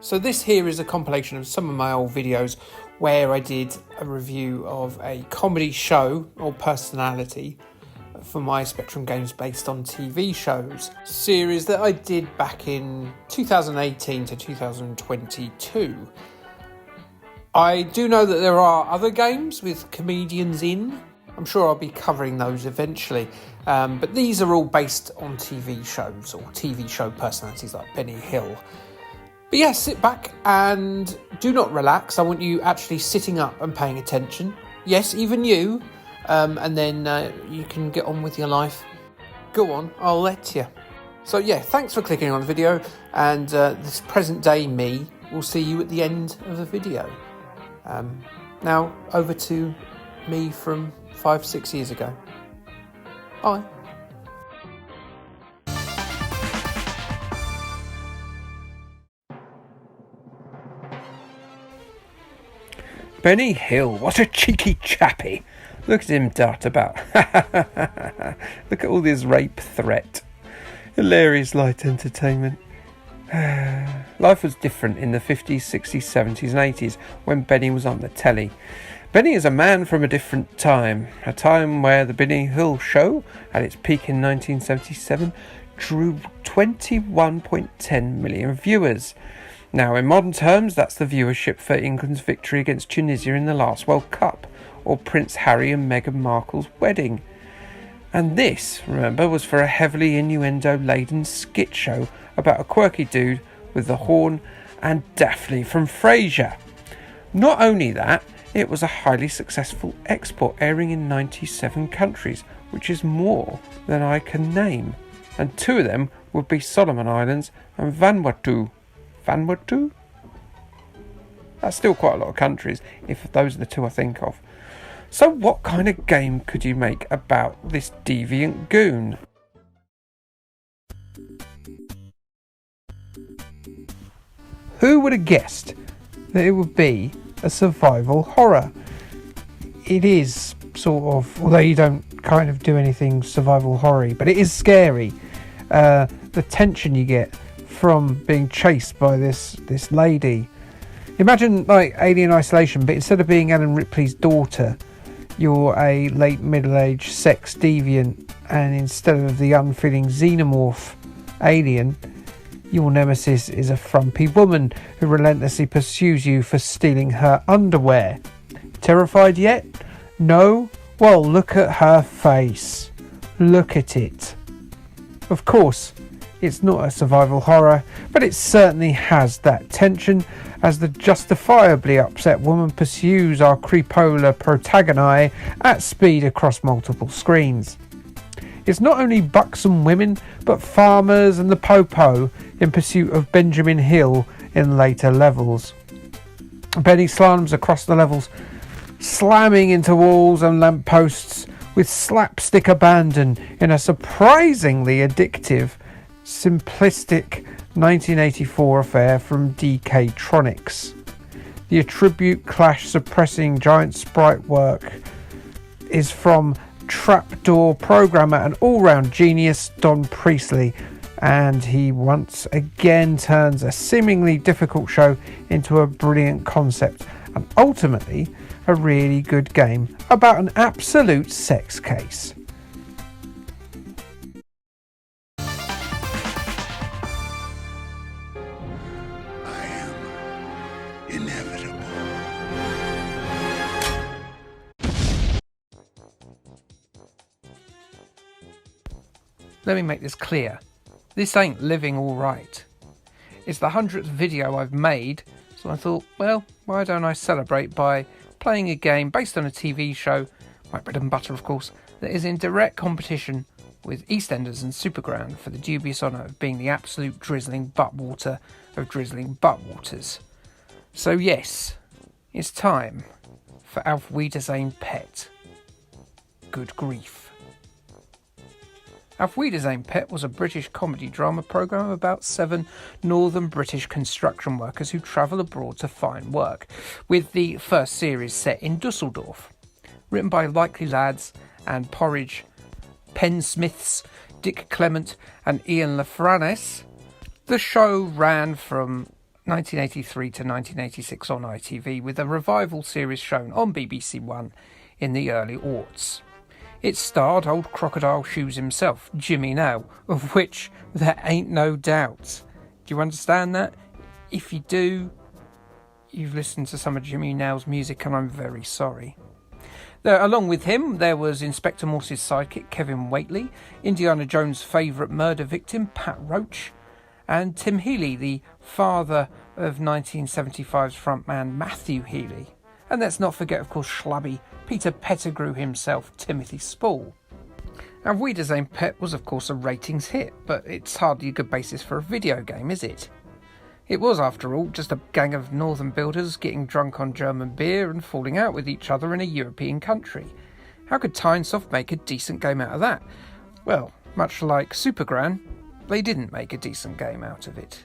So this here is a compilation of some of my old videos where I did a review of a comedy show or personality for my Spectrum games based on TV shows series that I did back in 2018 to 2022. I do know that there are other games with comedians in. I'm sure I'll be covering those eventually. But these are all based on TV shows or TV show personalities like Benny Hill. But yeah, sit back and do not relax. I want you actually sitting up and paying attention. Yes, even you. And then you can get on with your life. Go on, I'll let you. So yeah, thanks for clicking on the video. And this present day me will see you at the end of the video. Now, over to me from 5-6 years ago. Bye. Benny Hill, what a cheeky chappy. Look at him dart about. Look at all this rape threat. Hilarious light entertainment. Life was different in the 50s, 60s, 70s and 80s when Benny was on the telly. Benny is a man from a different time. A time where the Benny Hill show, at its peak in 1977, drew 21.10 million viewers. Now, in modern terms, that's the viewership for England's victory against Tunisia in the last World Cup, or Prince Harry and Meghan Markle's wedding. And this, remember, was for a heavily innuendo-laden skit show about a quirky dude with the horn and Daphne from Frasier. Not only that, it was a highly successful export, airing in 97 countries, which is more than I can name. And two of them would be Solomon Islands and Vanuatu. Vanuatu? That's still quite a lot of countries, if those are the two I think of. So what kind of game could you make about this deviant goon? Who would have guessed that it would be a survival horror? It is sort of, although you don't kind of do anything survival horror, but it is scary. The tension you get from being chased by this lady. Imagine like Alien Isolation, but instead of being Ellen Ripley's daughter, you're a late middle-aged sex deviant, and instead of the unfeeling xenomorph alien, your nemesis is a frumpy woman who relentlessly pursues you for stealing her underwear. Terrified yet? No? Well, look at her face. Look at it. Of course, it's not a survival horror, but it certainly has that tension as the justifiably upset woman pursues our creepola protagonist at speed across multiple screens. It's not only buxom women, but farmers and the popo in pursuit of Benjamin Hill in later levels. Benny slaloms across the levels, slamming into walls and lampposts with slapstick abandon in a surprisingly addictive, simplistic 1984 affair from DK Tronics. The attribute clash suppressing giant sprite work is from trapdoor programmer and all-round genius Don Priestley, and he once again turns a seemingly difficult show into a brilliant concept and ultimately a really good game about an absolute sex case. Let me make this clear. This ain't living alright. It's the 100th video I've made, so I thought, well, why don't I celebrate by playing a game based on a TV show, my bread and butter of course, that is in direct competition with EastEnders and Superground for the dubious honour of being the absolute drizzling buttwater of drizzling buttwaters. So yes, it's time for Auf Wiedersehen Pet. Good grief. Auf Wiedersehen Pet was a British comedy drama programme about 7 northern British construction workers who travel abroad to find work, with the first series set in Dusseldorf. Written by Likely Lads and Porridge Pensmiths, Dick Clement and Ian Lafranes, the show ran from 1983 to 1986 on ITV, with a revival series shown on BBC One in the early aughts. It starred old Crocodile Shoes himself, Jimmy Nail, of which there ain't no doubt. Do you understand that? If you do, you've listened to some of Jimmy Nail's music and I'm very sorry. Along with him, there was Inspector Morse's sidekick, Kevin Whately, Indiana Jones' favourite murder victim, Pat Roach, and Tim Healy, the father of 1975's frontman Matthew Healy. And let's not forget, of course, schlubby Peter Pettigrew himself, Timothy Spall. Auf Wiedersehen Pet was, of course, a ratings hit, but it's hardly a good basis for a video game, is it? It was, after all, just a gang of northern builders getting drunk on German beer and falling out with each other in a European country. How could Tynesoft make a decent game out of that? Well, much like Supergran, they didn't make a decent game out of it.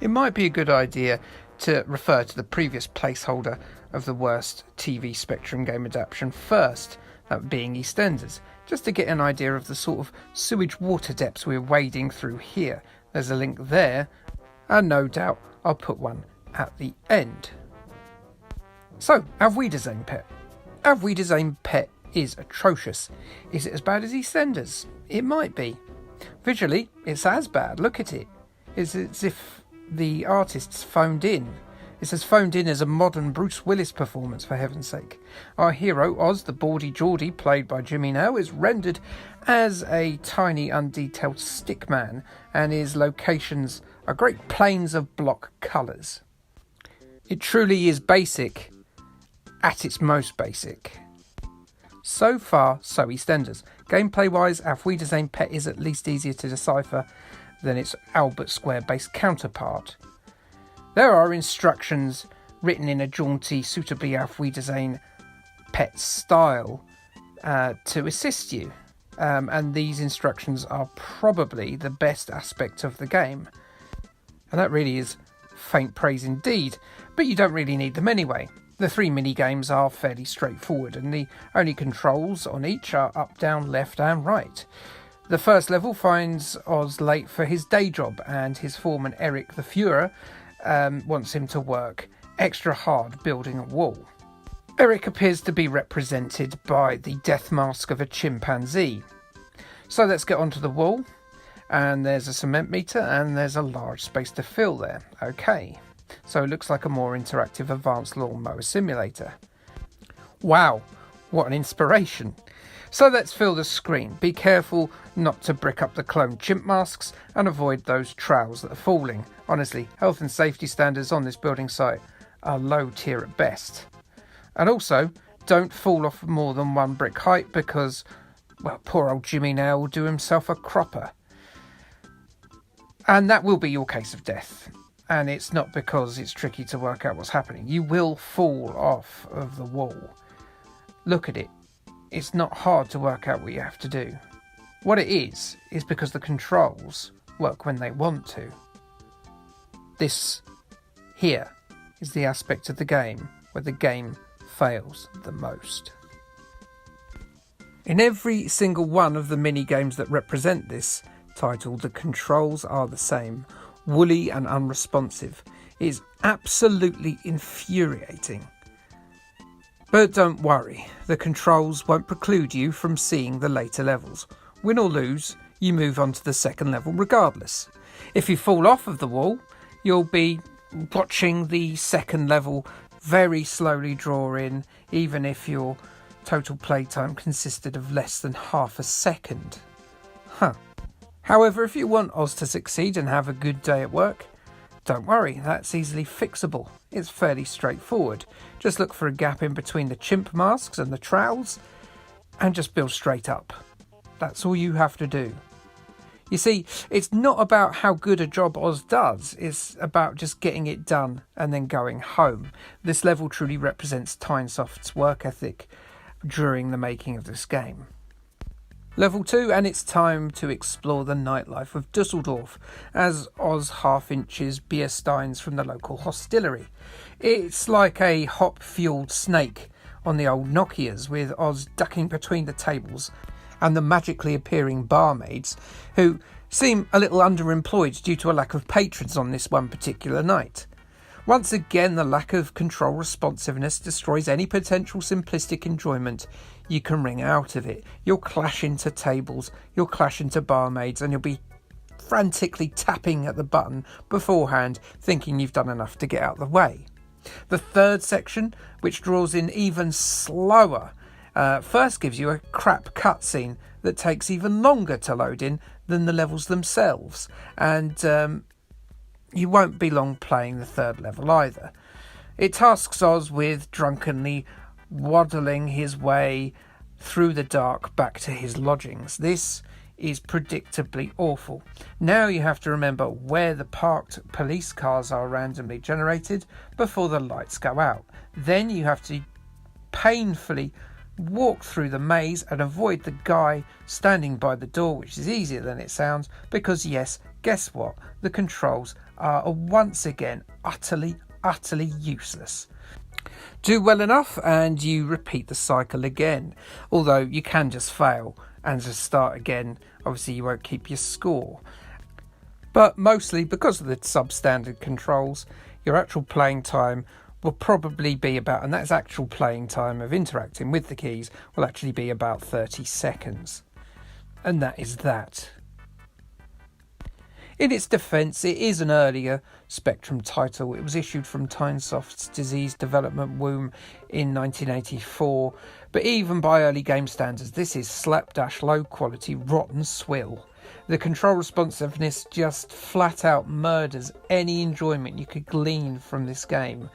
It might be a good idea to refer to the previous placeholder of the worst TV Spectrum game adaptation first, that being EastEnders, just to get an idea of the sort of sewage water depths we're wading through here. There's a link there, and no doubt I'll put one at the end. So, Auf Wiedersehen Pet. Auf Wiedersehen Pet is atrocious. Is it as bad as EastEnders? It might be. Visually, it's as bad. Look at it. It's as if the artists phoned in. It's as phoned in as a modern Bruce Willis performance, for heaven's sake. Our hero, Oz the Baldy Geordie, played by Jimmy Nail, is rendered as a tiny, undetailed stickman, and his locations are great plains of block colours. It truly is basic at its most basic. So far, so EastEnders. Gameplay-wise, Auf Wiedersehen Pet is at least easier to decipher than its Albert Square-based counterpart. There are instructions written in a jaunty, suitably Auf Wiedersehen Pet style to assist you. And these instructions are probably the best aspect of the game. And that really is faint praise indeed, but you don't really need them anyway. The 3 mini-games are fairly straightforward, and the only controls on each are up, down, left and right. The first level finds Oz late for his day job, and his foreman Eric the Fuhrer wants him to work extra hard building a wall. Eric appears to be represented by the death mask of a chimpanzee. So let's get onto the wall, and there's a cement meter and there's a large space to fill there. Okay, so it looks like a more interactive advanced lawnmower simulator. Wow, what an inspiration. So let's fill the screen. Be careful not to brick up the clone chimp masks and avoid those trowels that are falling. Honestly, health and safety standards on this building site are low tier at best. And also, don't fall off more than 1 brick height because, well, poor old Jimmy Nail will do himself a cropper. And that will be your case of death. And it's not because it's tricky to work out what's happening. You will fall off of the wall. Look at it. It's not hard to work out what you have to do. What it is because the controls work when they want to. This here is the aspect of the game where the game fails the most. In every single one of the mini-games that represent this title, the controls are the same, woolly and unresponsive. It is absolutely infuriating. But don't worry, the controls won't preclude you from seeing the later levels. Win or lose, you move on to the second level regardless. If you fall off of the wall, you'll be watching the second level very slowly draw in, even if your total playtime consisted of less than half a second. However, if you want Oz to succeed and have a good day at work, don't worry, that's easily fixable. It's fairly straightforward. Just look for a gap in between the chimp masks and the trowels and just build straight up. That's all you have to do. You see, it's not about how good a job Oz does, it's about just getting it done and then going home. This level truly represents Tynesoft's work ethic during the making of this game. Level 2, and it's time to explore the nightlife of Dusseldorf as Oz half-inches beer steins from the local hostelry. It's like a hop-fueled snake on the old Nokias, with Oz ducking between the tables and the magically appearing barmaids who seem a little underemployed due to a lack of patrons on this one particular night. Once again, the lack of control responsiveness destroys any potential simplistic enjoyment you can wring out of it. You'll clash into tables, you'll clash into barmaids, and you'll be frantically tapping at the button beforehand, thinking you've done enough to get out of the way. The third section, which draws in even slower, first gives you a crap cutscene that takes even longer to load in than the levels themselves, and you won't be long playing the third level either. It tasks Oz with drunkenly waddling his way through the dark back to his lodgings. This is predictably awful. Now you have to remember where the parked police cars are randomly generated before the lights go out. Then you have to painfully walk through the maze and avoid the guy standing by the door, which is easier than it sounds, because yes, guess what? The controls are once again utterly useless. Do well enough and you repeat the cycle again, although you can just fail and just start again. Obviously you won't keep your score, but mostly because of the substandard controls, your actual playing time will probably be about, and that's actual playing time of interacting with the keys, will actually be about 30 seconds. And that is that. In its defence, it is an earlier Spectrum title. It was issued from Tynesoft's Disease Development Womb in 1984, but even by early game standards, this is slapdash low quality rotten swill. The control responsiveness just flat out murders any enjoyment you could glean from this game,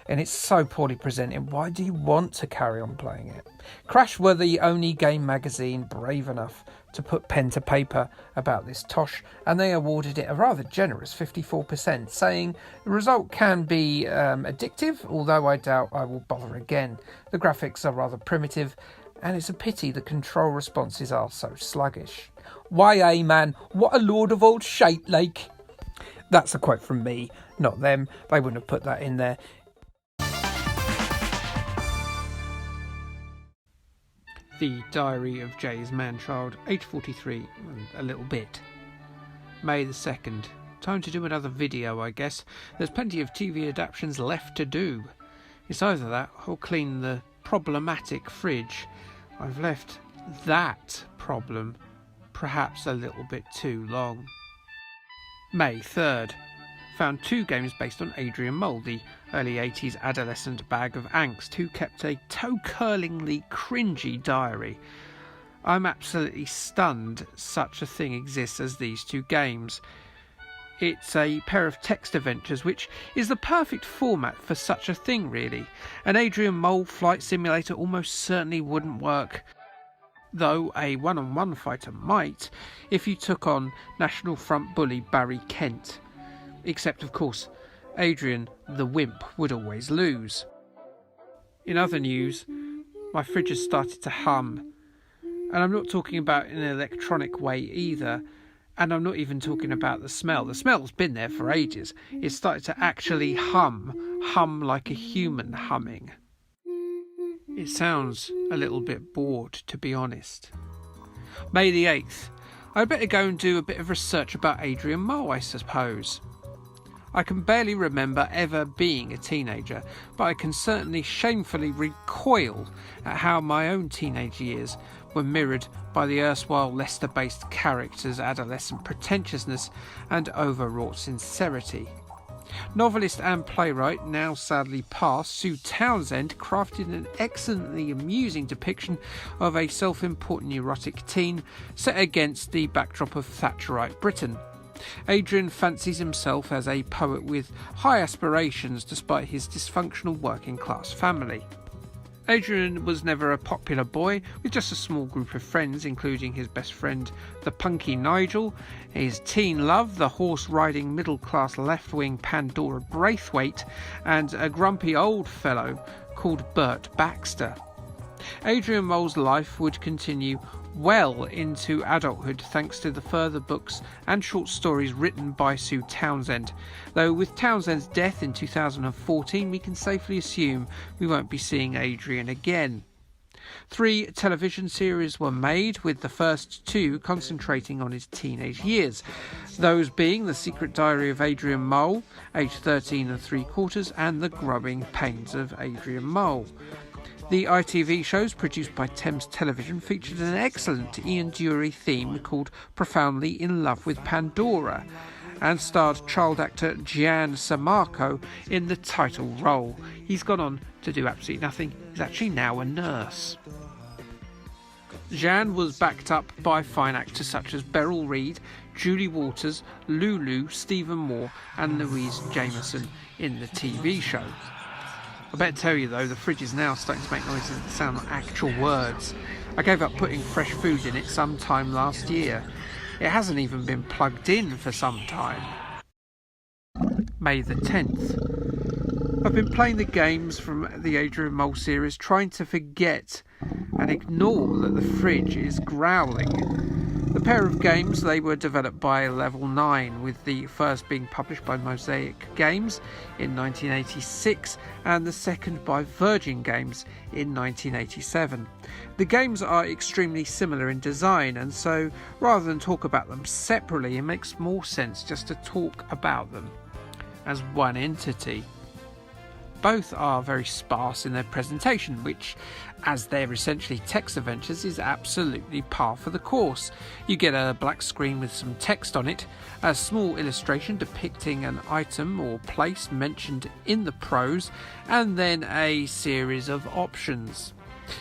and it's so poorly presented. Why do you want to carry on playing it? Crash were the only game magazine brave enough to put pen to paper about this tosh, and they awarded it a rather generous 54%, saying the result can be addictive, although I doubt I will bother again. The graphics are rather primitive, and it's a pity the control responses are so sluggish. Why, man, what a lord of old shite lake. That's a quote from me, not them. They wouldn't have put that in there. The Diary of Jay's Manchild, age 43, a little bit. May the 2nd. Time to do another video, I guess. There's plenty of TV adaptations left to do. It's either that or clean the problematic fridge. I've left that problem perhaps a little bit too long. May 3rd. Found 2 games based on Adrian Mole, the early 80s adolescent bag of angst who kept a toe-curlingly cringy diary. I'm absolutely stunned such a thing exists as these 2 games. It's a pair of text adventures, which is the perfect format for such a thing, really. An Adrian Mole flight simulator almost certainly wouldn't work, though a one-on-one fighter might if you took on National Front bully Barry Kent. Except, of course, Adrian the wimp would always lose. In other news, my fridge has started to hum. And I'm not talking about in an electronic way either. And I'm not even talking about the smell. The smell's been there for ages. It started to actually hum like a human humming. It sounds a little bit bored, to be honest. May the 8th. I'd better go and do a bit of research about Adrian Mole, I suppose. I can barely remember ever being a teenager, but I can certainly shamefully recoil at how my own teenage years were mirrored by the erstwhile Leicester-based character's adolescent pretentiousness and overwrought sincerity. Novelist and playwright, now sadly passed, Sue Townsend crafted an excellently amusing depiction of a self-important neurotic teen set against the backdrop of Thatcherite Britain. Adrian fancies himself as a poet with high aspirations despite his dysfunctional working-class family. Adrian was never a popular boy, with just a small group of friends, including his best friend, the punky Nigel, his teen love, the horse-riding middle-class left-wing Pandora Braithwaite, and a grumpy old fellow called Bert Baxter. Adrian Mole's life would continue well into adulthood thanks to the further books and short stories written by Sue Townsend, though with Townsend's death in 2014 we can safely assume we won't be seeing Adrian again. 3 television series were made, with the first 2 concentrating on his teenage years, those being The Secret Diary of Adrian Mole, aged 13 3/4, and The Growing Pains of Adrian Mole. The ITV shows produced by Thames Television featured an excellent Ian Dury theme called Profoundly in Love with Pandora, and starred child actor Gian Sammarco in the title role. He's gone on to do absolutely nothing. He's actually now a nurse. Gian was backed up by fine actors such as Beryl Reid, Julie Walters, Lulu, Stephen Moore and Louise Jameson in the TV show. I better tell you though, the fridge is now starting to make noises that sound like actual words. I gave up putting fresh food in it sometime last year. It hasn't even been plugged in for some time. May the 10th. I've been playing the games from the Adrian Mole series, trying to forget and ignore that the fridge is growling. The pair of games, they were developed by Level 9, with the first being published by Mosaic Games in 1986 and the second by Virgin Games in 1987. The games are extremely similar in design, and so rather than talk about them separately, it makes more sense just to talk about them as one entity. Both are very sparse in their presentation, which, as they're essentially text adventures, is absolutely par for the course. You get a black screen with some text on it, a small illustration depicting an item or place mentioned in the prose, and then a series of options.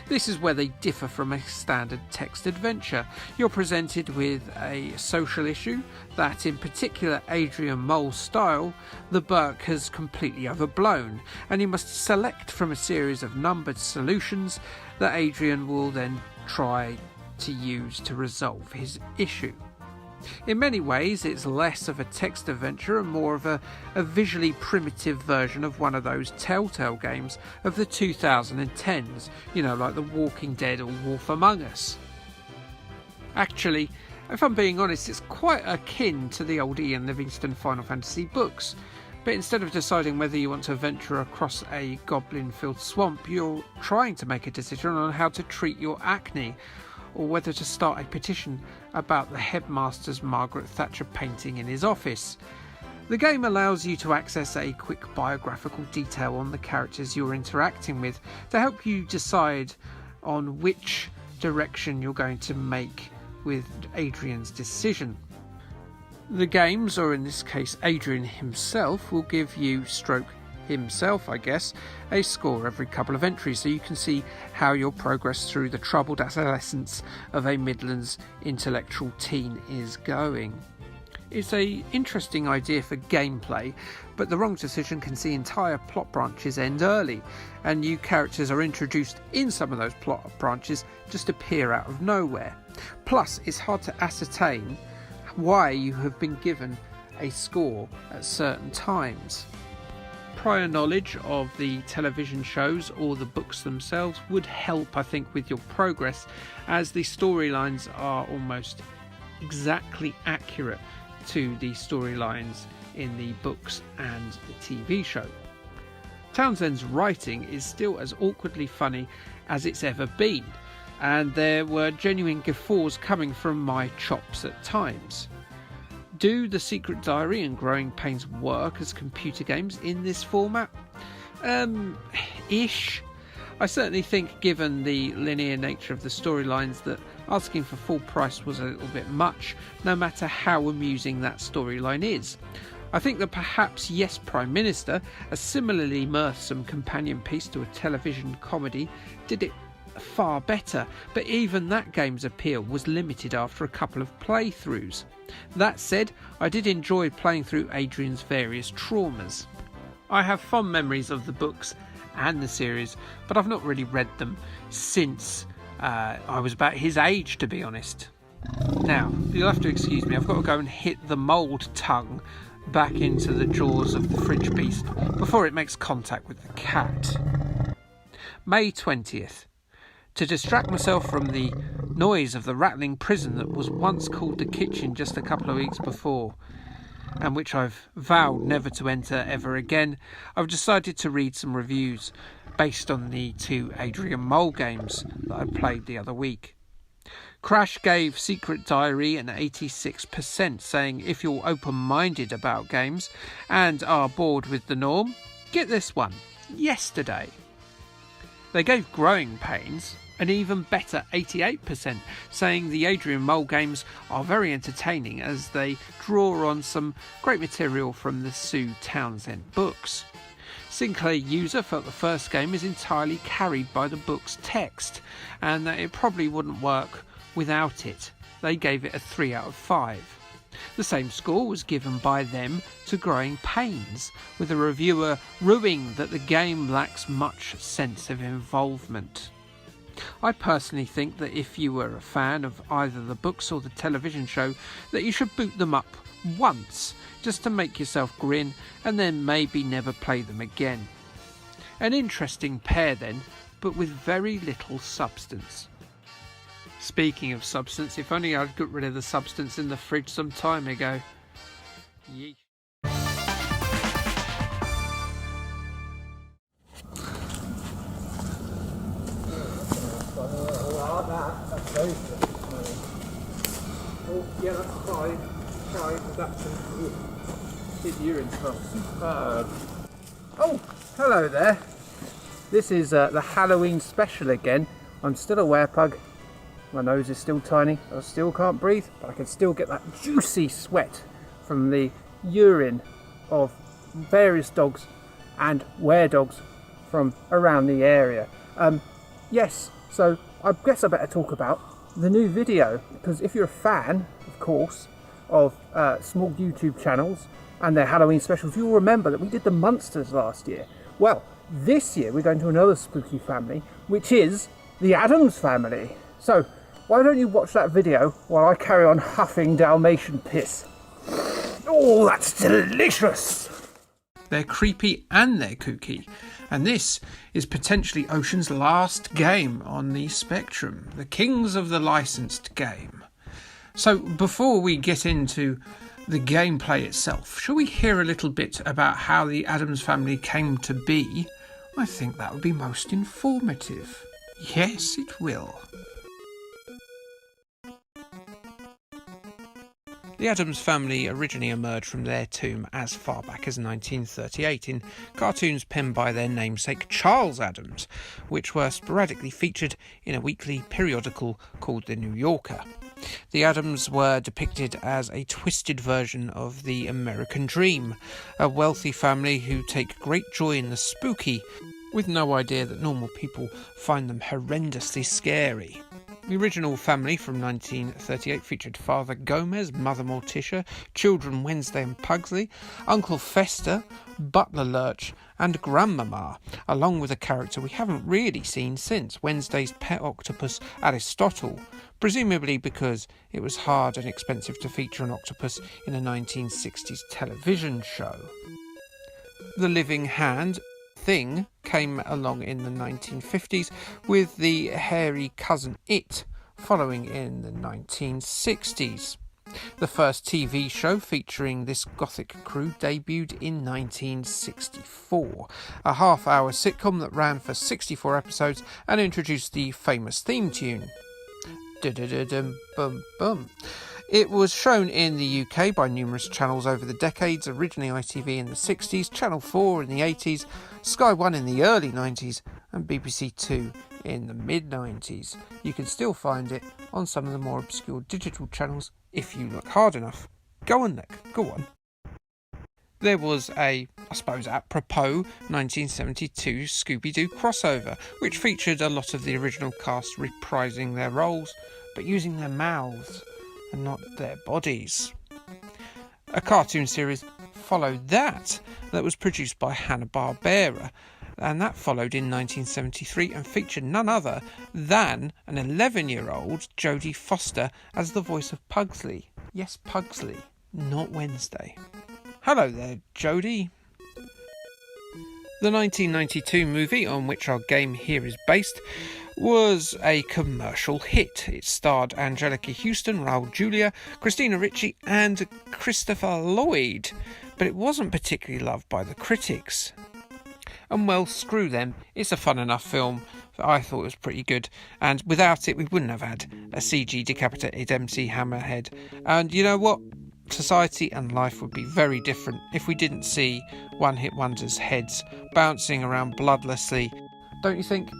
This is where they differ from a standard text adventure. You're presented with a social issue that, in particular Adrian Mole's style, the Burke has completely overblown, and you must select from a series of numbered solutions that Adrian will then try to use to resolve his issue. In many ways, it's less of a text adventure and more of a visually primitive version of one of those Telltale games of the 2010s, like The Walking Dead or Wolf Among Us. Actually, if I'm being honest, it's quite akin to the old Ian Livingstone Final Fantasy books, but instead of deciding whether you want to venture across a goblin-filled swamp, you're trying to make a decision on how to treat your acne, or whether to start a petition about the headmaster's Margaret Thatcher painting in his office. The game allows you to access a quick biographical detail on the characters you're interacting with to help you decide on which direction you're going to make with Adrian's decision. The games, or in this case Adrian himself, will give you himself, a score every couple of entries, so you can see how your progress through the troubled adolescence of a Midlands intellectual teen is going. It's an interesting idea for gameplay, but the wrong decision can see entire plot branches end early, and new characters are introduced in some of those plot branches just appear out of nowhere. Plus, it's hard to ascertain why you have been given a score at certain times. Prior knowledge of the television shows or the books themselves would help, I think, with your progress, as the storylines are almost exactly accurate to the storylines in the books and the TV show. Townsend's writing is still as awkwardly funny as it's ever been, and there were genuine guffaws coming from my chops at times. Do The Secret Diary and Growing Pains work as computer games in this format? Ish. I certainly think, given the linear nature of the storylines, that asking for full price was a little bit much, no matter how amusing that storyline is. I think that perhaps Yes Prime Minister, a similarly mirthsome companion piece to a television comedy, did it far better, but even that game's appeal was limited after a couple of playthroughs. That said, I did enjoy playing through Adrian's various traumas. I have fond memories of the books and the series, but I've not really read them since I was about his age, to be honest. Now, you'll have to excuse me, I've got to go and hit the mould tongue back into the jaws of the fridge beast before it makes contact with the cat. May 20th. To distract myself from the noise of the rattling prison that was once called the kitchen just a couple of weeks before, and which I've vowed never to enter ever again, I've decided to read some reviews based on the 2 Adrian Mole games that I played the other week. Crash gave Secret Diary an 86%, saying if you're open-minded about games and are bored with the norm, get this one, Yesterday. They gave Growing Pains an even better 88%, saying the Adrian Mole games are very entertaining as they draw on some great material from the Sue Townsend books. Sinclair User felt the first game is entirely carried by the book's text and that it probably wouldn't work without it. They gave it a 3 out of 5. The same score was given by them to Growing Pains, with a reviewer ruing that the game lacks much sense of involvement. I personally think that if you were a fan of either the books or the television show, that you should boot them up once, just to make yourself grin, and then maybe never play them again. An interesting pair then, but with very little substance. Speaking of substance, if only I'd got rid of the substance in the fridge some time ago. Yeesh. Oh, yeah, that's fine. That's his urine smells superb. Oh, hello there. This is the Halloween special again. I'm still a werepug. My nose is still tiny. I still can't breathe, but I can still get that juicy sweat from the urine of various dogs and weredogs from around the area. Yes, so I guess I better talk about the new video, because if you're a fan, of course, of small YouTube channels and their Halloween specials, you'll remember that we did the Munsters last year. Well, this year we're going to another spooky family, which is the Addams Family. So why don't you watch that video while I carry on huffing Dalmatian piss? Oh, that's delicious! They're creepy and they're kooky, and this is potentially Ocean's last game on the spectrum, the kings of the licensed game. So before we get into the gameplay itself, shall we hear a little bit about how the Addams Family came to be? I think that would be most informative. Yes, it will. The Addams Family originally emerged from their tomb as far back as 1938 in cartoons penned by their namesake Charles Addams, which were sporadically featured in a weekly periodical called The New Yorker. The Addams were depicted as a twisted version of the American Dream, a wealthy family who take great joy in the spooky, with no idea that normal people find them horrendously scary. The original family from 1938 featured Father Gomez, Mother Morticia, children Wednesday and Pugsley, Uncle Fester, Butler Lurch and Grandmama, along with a character we haven't really seen since, Wednesday's pet octopus Aristotle, presumably because it was hard and expensive to feature an octopus in a 1960s television show. The living hand thing came along in the 1950s, with the hairy cousin It following in the 1960s. The first TV show featuring this gothic crew debuted in 1964, a half-hour sitcom that ran for 64 episodes and introduced the famous theme tune. Bum. It was shown in the UK by numerous channels over the decades, originally ITV in the 60s, Channel 4 in the 80s, Sky 1 in the early 90s and BBC 2 in the mid-90s. You can still find it on some of the more obscure digital channels if you look hard enough. Go on, Nick, go on. There was a, I suppose, apropos 1972 Scooby-Doo crossover, which featured a lot of the original cast reprising their roles, but using their mouths and not their bodies. A cartoon series followed that was produced by Hanna-Barbera, and that followed in 1973 and featured none other than an 11-year-old Jodie Foster as the voice of Pugsley. Yes, Pugsley, not Wednesday. Hello there, Jodie. The 1992 movie on which our game here is based was a commercial hit. It starred Angelica Houston, Raul Julia, Christina Ricci and Christopher Lloyd, but it wasn't particularly loved by the critics. And well, screw them, it's a fun enough film. I thought it was pretty good, and without it we wouldn't have had a CG decapitated MC Hammerhead. And you know what? Society and life would be very different if we didn't see one-hit wonders' heads bouncing around bloodlessly, don't you think?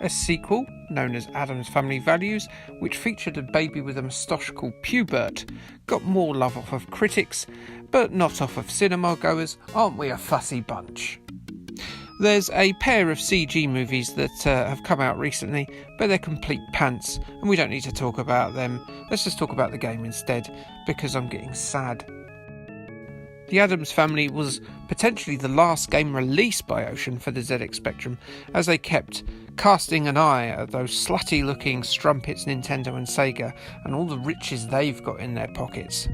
A sequel, known as Addams Family Values, which featured a baby with a moustache called Pubert, got more love off of critics, but not off of cinema goers. Aren't we a fussy bunch? There's a pair of CG movies that have come out recently, but they're complete pants, and we don't need to talk about them. Let's just talk about the game instead, because I'm getting sad. The Addams Family was potentially the last game released by Ocean for the ZX Spectrum, as they kept casting an eye at those slutty looking strumpets Nintendo and Sega and all the riches they've got in their pockets.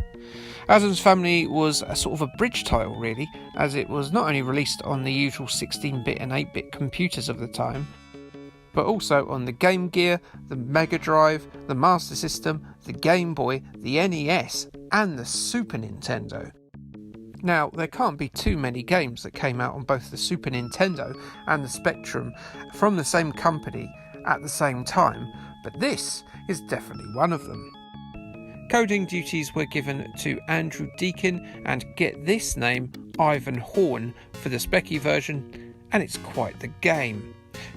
Addams Family was a sort of a bridge title really, as it was not only released on the usual 16-bit and 8-bit computers of the time, but also on the Game Gear, the Mega Drive, the Master System, the Game Boy, the NES and the Super Nintendo. Now, there can't be too many games that came out on both the Super Nintendo and the Spectrum from the same company at the same time, but this is definitely one of them. Coding duties were given to Andrew Deakin and, get this name, Ivan Horn for the Specky version, and it's quite the game.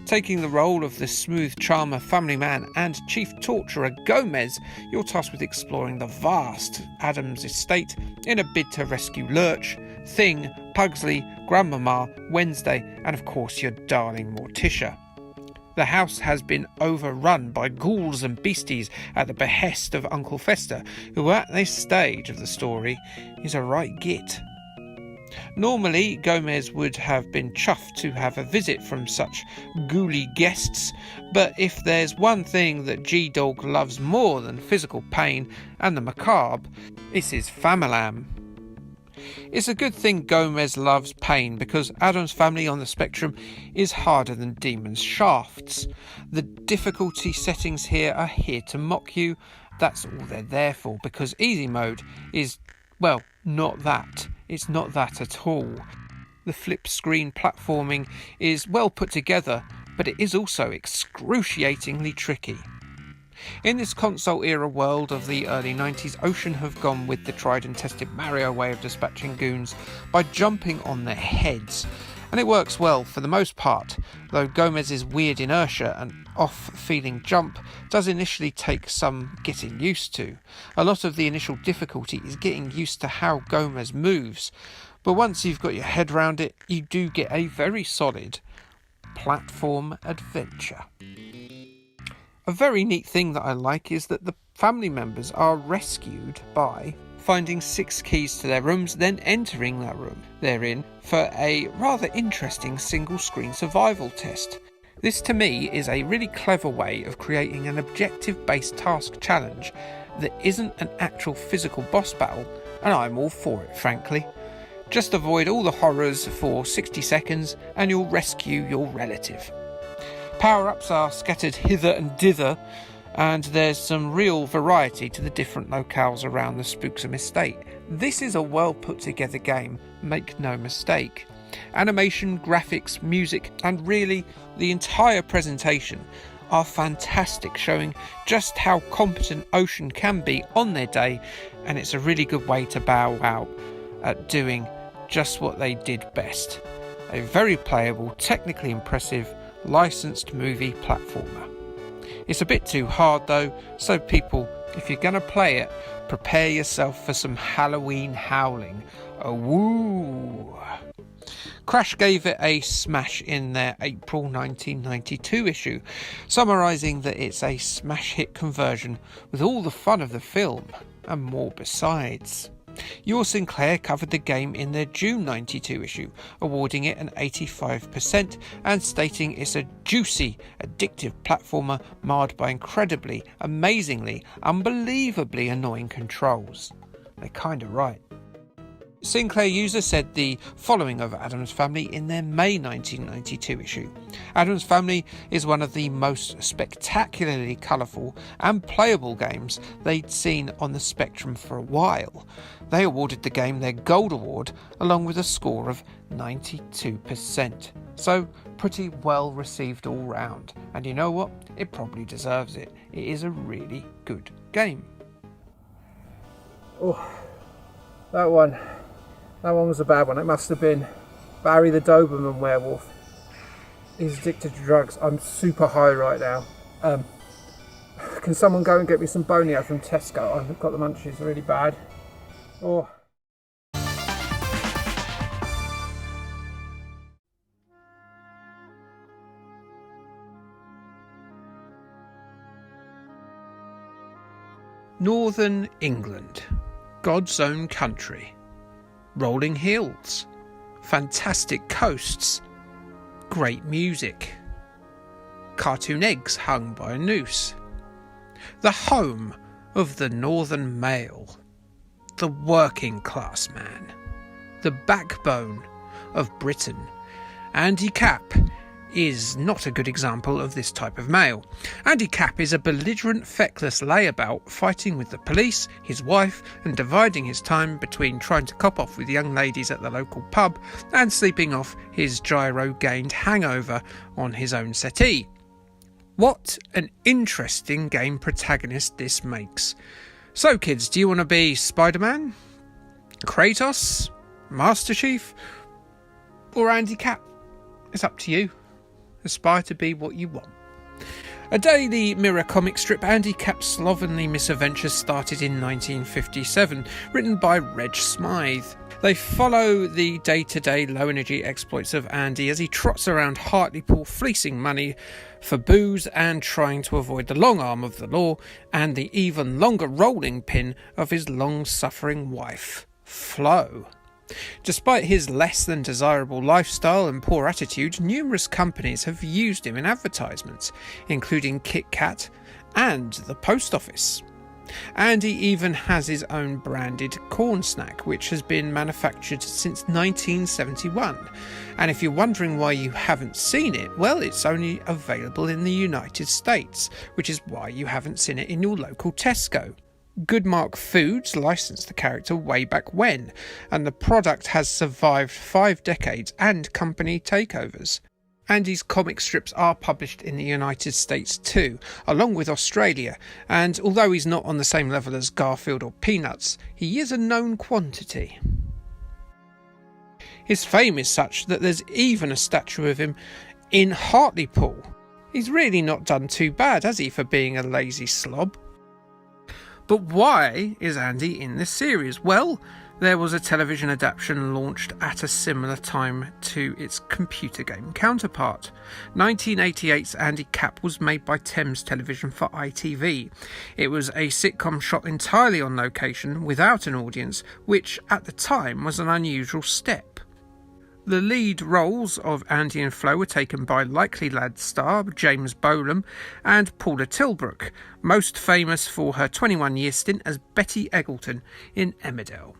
Taking the role of the smooth charmer, family man and chief torturer Gomez, you're tasked with exploring the vast Addams estate in a bid to rescue Lurch, Thing, Pugsley, Grandmama, Wednesday and of course your darling Morticia. The house has been overrun by ghouls and beasties at the behest of Uncle Fester, who at this stage of the story is a right git. Normally, Gomez would have been chuffed to have a visit from such ghouly guests, but if there's one thing that G-Dog loves more than physical pain and the macabre, it's his famalam. It's a good thing Gomez loves pain, because Addams Family on the Spectrum is harder than Demon's Shafts. The difficulty settings here are here to mock you. That's all they're there for, because easy mode is, well, not that. It's not that at all. The flip screen platforming is well put together, but it is also excruciatingly tricky. In this console era world of the early 90s, Ocean have gone with the tried and tested Mario way of dispatching goons by jumping on their heads. And it works well for the most part, though Gomez's weird inertia and off-feeling jump does initially take some getting used to. A lot of the initial difficulty is getting used to how Gomez moves, but once you've got your head round it, you do get a very solid platform adventure. A very neat thing that I like is that the family members are rescued by finding 6 keys to their rooms, then entering that room they're in for a rather interesting single-screen survival test. This to me is a really clever way of creating an objective-based task challenge that isn't an actual physical boss battle, and I'm all for it, frankly. Just avoid all the horrors for 60 seconds and you'll rescue your relative. Power-ups are scattered hither and dither, and there's some real variety to the different locales around the Spooksome estate. This is a well put together game, make no mistake. Animation, graphics, music and really the entire presentation are fantastic, showing just how competent Ocean can be on their day, and it's a really good way to bow out at doing just what they did best. A very playable, technically impressive, licensed movie platformer. It's a bit too hard though, so people, if you're going to play it, prepare yourself for some Halloween howling. Oh, woo! Crash gave it a smash in their April 1992 issue, summarising that it's a smash hit conversion with all the fun of the film, and more besides. Your Sinclair covered the game in their June 92 issue, awarding it an 85% and stating it's a juicy, addictive platformer marred by incredibly, amazingly, unbelievably annoying controls. They're kinda right. Sinclair user said the following of Addams Family in their May 1992 issue. Addams Family is one of the most spectacularly colourful and playable games they'd seen on the Spectrum for a while. They awarded the game their Gold Award along with a score of 92%. So pretty well received all round. And you know what? It probably deserves it. It is a really good game. Oh, that one was a bad one. It must have been Barry the Doberman werewolf. He's addicted to drugs. I'm super high right now. Can someone go and get me some Bonio from Tesco? I've got the munchies really bad. Oh. Northern England, God's own country. Rolling hills, fantastic coasts, great music, cartoon eggs hung by a noose, the home of the northern male, the working class man, the backbone of Britain. Andy Capp is not a good example of this type of male. Andy Capp is a belligerent, feckless layabout, fighting with the police, his wife, and dividing his time between trying to cop off with young ladies at the local pub and sleeping off his gyro-gained hangover on his own settee. What an interesting game protagonist this makes. So kids, do you want to be Spider-Man, Kratos, Master Chief, or Andy Capp? It's up to you. Aspire to be what you want. A Daily Mirror comic strip, Andy Capp's slovenly misadventures, started in 1957, written by Reg Smythe. They follow the day-to-day low-energy exploits of Andy as he trots around Hartlepool fleecing money for booze and trying to avoid the long arm of the law and the even longer rolling pin of his long-suffering wife, Flo. Despite his less than desirable lifestyle and poor attitude, numerous companies have used him in advertisements, including Kit Kat and the Post Office. Andy even has his own branded corn snack, which has been manufactured since 1971. And if you're wondering why you haven't seen it, well, it's only available in the United States, which is why you haven't seen it in your local Tesco. Goodmark Foods licensed the character way back when, and the product has survived 5 decades and company takeovers. Andy's comic strips are published in the United States too, along with Australia, and although he's not on the same level as Garfield or Peanuts, he is a known quantity. His fame is such that there's even a statue of him in Hartlepool. He's really not done too bad, has he, for being a lazy slob? But why is Andy in this series? Well, there was a television adaptation launched at a similar time to its computer game counterpart. 1988's Andy Capp was made by Thames Television for ITV. It was a sitcom shot entirely on location without an audience, which at the time was an unusual step. The lead roles of Andy and Flo were taken by Likely Lads star James Bolam and Paula Tilbrook, most famous for her 21-year stint as Betty Eggleton in Emmerdale.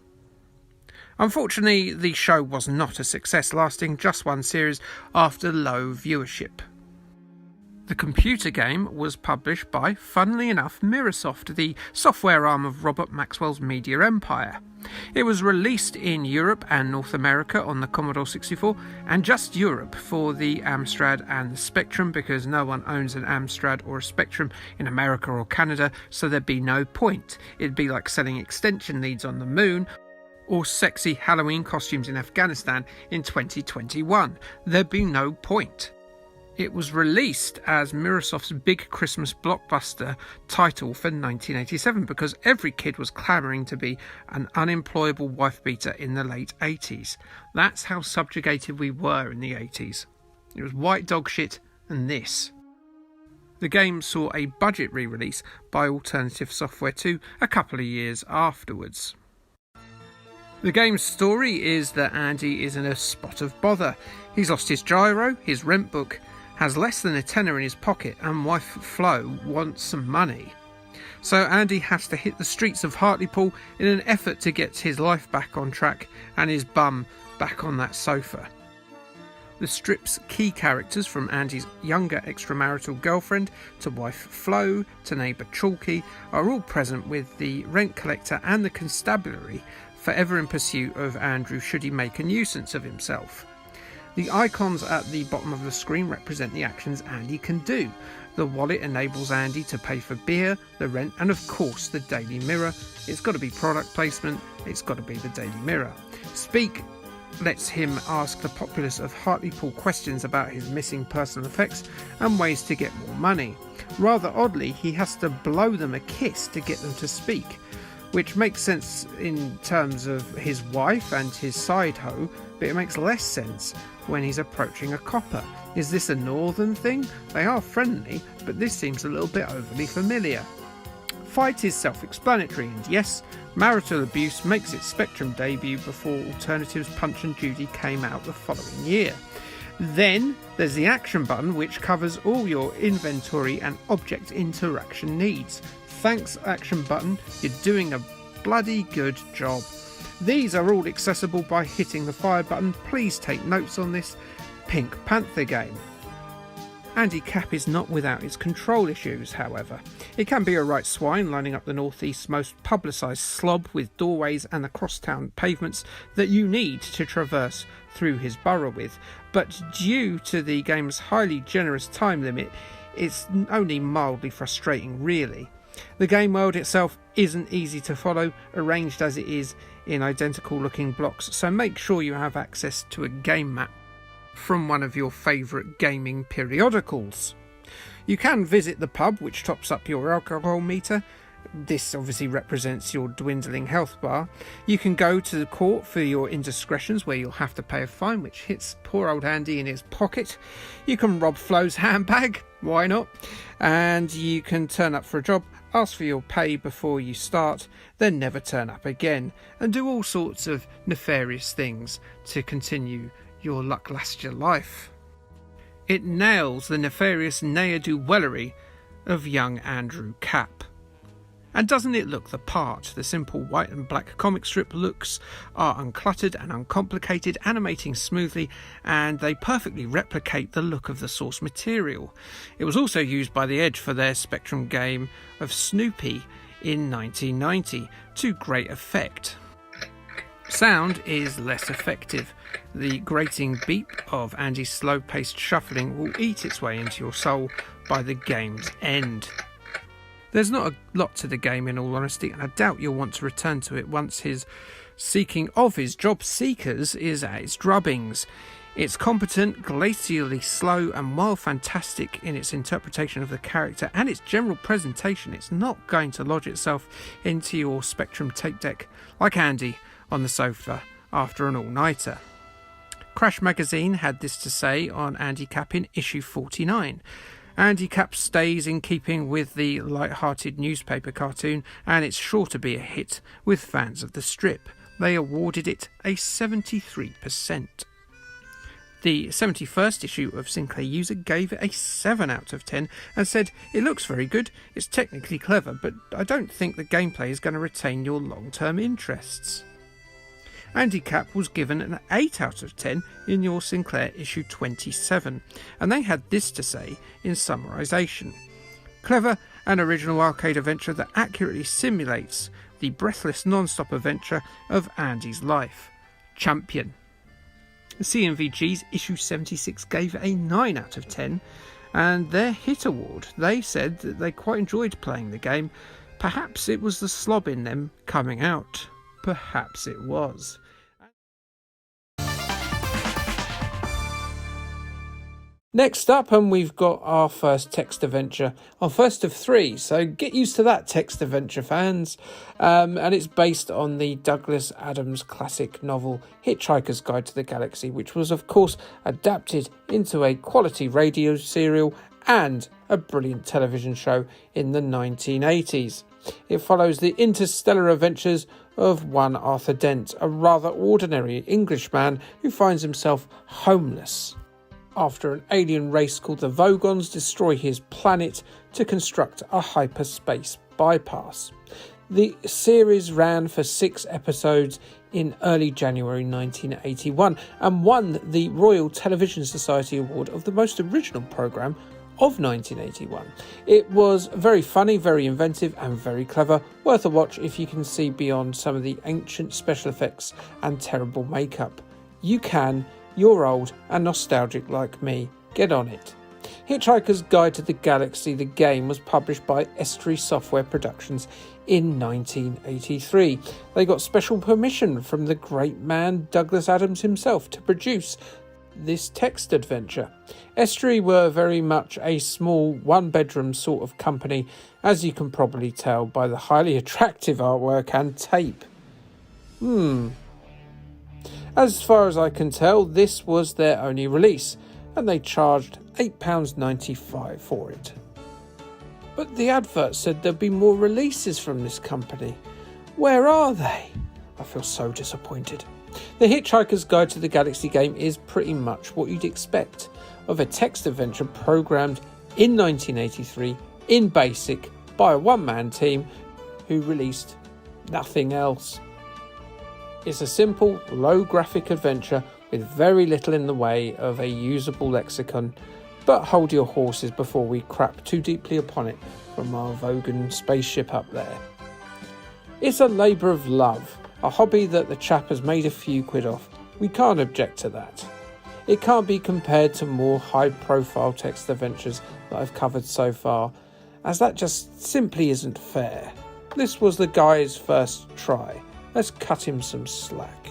Unfortunately, the show was not a success, lasting just one series after low viewership. The computer game was published by, funnily enough, Mirrorsoft, the software arm of Robert Maxwell's media empire. It was released in Europe and North America on the Commodore 64, and just Europe for the Amstrad and the Spectrum, because no one owns an Amstrad or a Spectrum in America or Canada, so there'd be no point. It'd be like selling extension leads on the moon, or sexy Halloween costumes in Afghanistan in 2021. There'd be no point. It was released as Mirrorsoft's big Christmas blockbuster title for 1987 because every kid was clamouring to be an unemployable wife-beater in the late 80s. That's how subjugated we were in the 80s. It was white dog shit and this. The game saw a budget re-release by Alternative Software 2 a couple of years afterwards. The game's story is that Andy is in a spot of bother. He's lost his gyro, his rent book, has less than a tenner in his pocket, and wife Flo wants some money. So Andy has to hit the streets of Hartlepool in an effort to get his life back on track and his bum back on that sofa. The strip's key characters, from Andy's younger extramarital girlfriend to wife Flo to neighbour Chalky, are all present, with the rent collector and the constabulary forever in pursuit of Andrew should he make a nuisance of himself. The icons at the bottom of the screen represent the actions Andy can do. The wallet enables Andy to pay for beer, the rent, and of course the Daily Mirror. It's got to be product placement, it's got to be the Daily Mirror. Speak lets him ask the populace of Hartlepool questions about his missing personal effects and ways to get more money. Rather oddly, he has to blow them a kiss to get them to speak, which makes sense in terms of his wife and his side hoe, but it makes less sense when he's approaching a copper. Is this a northern thing? They are friendly, but this seems a little bit overly familiar. Fight is self-explanatory, and yes, marital abuse makes its Spectrum debut before Alternative's Punch and Judy came out the following year. Then there's the action button, which covers all your inventory and object interaction needs. Thanks, action button, you're doing a bloody good job. These are all accessible by hitting the fire button. Please take notes on this Pink Panther game. Andy Capp is not without its control issues, however. It can be a right swine, lining up the northeast's most publicised slob with doorways and the crosstown pavements that you need to traverse through his borough with, but due to the game's highly generous time limit, it's only mildly frustrating, really. The game world itself isn't easy to follow, arranged as it is in identical looking blocks, so make sure you have access to a game map from one of your favourite gaming periodicals. You can visit the pub, which tops up your alcohol meter. This obviously represents your dwindling health bar. You can go to the court for your indiscretions, where you'll have to pay a fine, which hits poor old Andy in his pocket. You can rob Flo's handbag, why not? And you can turn up for a job, ask for your pay before you start, then never turn up again, and do all sorts of nefarious things to continue your lacklustre life. It nails the nefarious ne'er-do-wellery of young Andrew Capp. And doesn't it look the part? The simple white and black comic strip looks are uncluttered and uncomplicated, animating smoothly, and they perfectly replicate the look of the source material. It was also used by The Edge for their Spectrum game of Snoopy in 1990, to great effect. Sound is less effective. The grating beep of Andy's slow-paced shuffling will eat its way into your soul by the game's end. There's not a lot to the game, in all honesty, and I doubt you'll want to return to it once his seeking of his job seekers is at its drubbings. It's competent, glacially slow, and while fantastic in its interpretation of the character and its general presentation, it's not going to lodge itself into your Spectrum tape deck like Andy on the sofa after an all-nighter. Crash magazine had this to say on Andy Capp in issue 49. Andy Capp stays in keeping with the light-hearted newspaper cartoon, and it's sure to be a hit with fans of the strip. They awarded it a 73%. The 71st issue of Sinclair User gave it a 7 out of 10 and said, "It looks very good, it's technically clever, but I don't think the gameplay is going to retain your long-term interests." Andy Capp was given an 8 out of 10 in your Sinclair issue 27, and they had this to say in summarisation: "Clever and original arcade adventure that accurately simulates the breathless non-stop adventure of Andy's life. Champion." CMVG's issue 76 gave it a 9 out of 10, and their hit award, they said that they quite enjoyed playing the game. Perhaps it was the slob in them coming out. Perhaps it was. Next up, and we've got our first text adventure, our first of 3, so get used to that, text adventure fans. And it's based on the Douglas Adams classic novel Hitchhiker's Guide to the Galaxy, which was of course adapted into a quality radio serial and a brilliant television show in the 1980s. It follows the interstellar adventures of one Arthur Dent, a rather ordinary Englishman who finds himself homeless after an alien race called the Vogons destroy his planet to construct a hyperspace bypass. The series ran for 6 episodes in early January 1981 and won the Royal Television Society Award of the Most Original Programme of 1981. It was very funny, very inventive and very clever, worth a watch if you can see beyond some of the ancient special effects and terrible makeup. You can, you're old and nostalgic like me, get on it. Hitchhiker's Guide to the Galaxy, the game, was published by Estuary Software Productions in 1983. They got special permission from the great man Douglas Adams himself to produce this text adventure. Estuary were very much a small one-bedroom sort of company, as you can probably tell by the highly attractive artwork and tape. As far as I can tell, this was their only release, and they charged £8.95 for it. But the advert said there'd be more releases from this company. Where are they? I feel so disappointed. The Hitchhiker's Guide to the Galaxy game is pretty much what you'd expect of a text adventure programmed in 1983 in BASIC by a one-man team who released nothing else. It's a simple, low-graphic adventure with very little in the way of a usable lexicon, but hold your horses before we crap too deeply upon it from our Vogan spaceship up there. It's a labour of love, a hobby that the chap has made a few quid off. We can't object to that. It can't be compared to more high-profile text adventures that I've covered so far, as that just simply isn't fair. This was the guy's first try. Let's cut him some slack.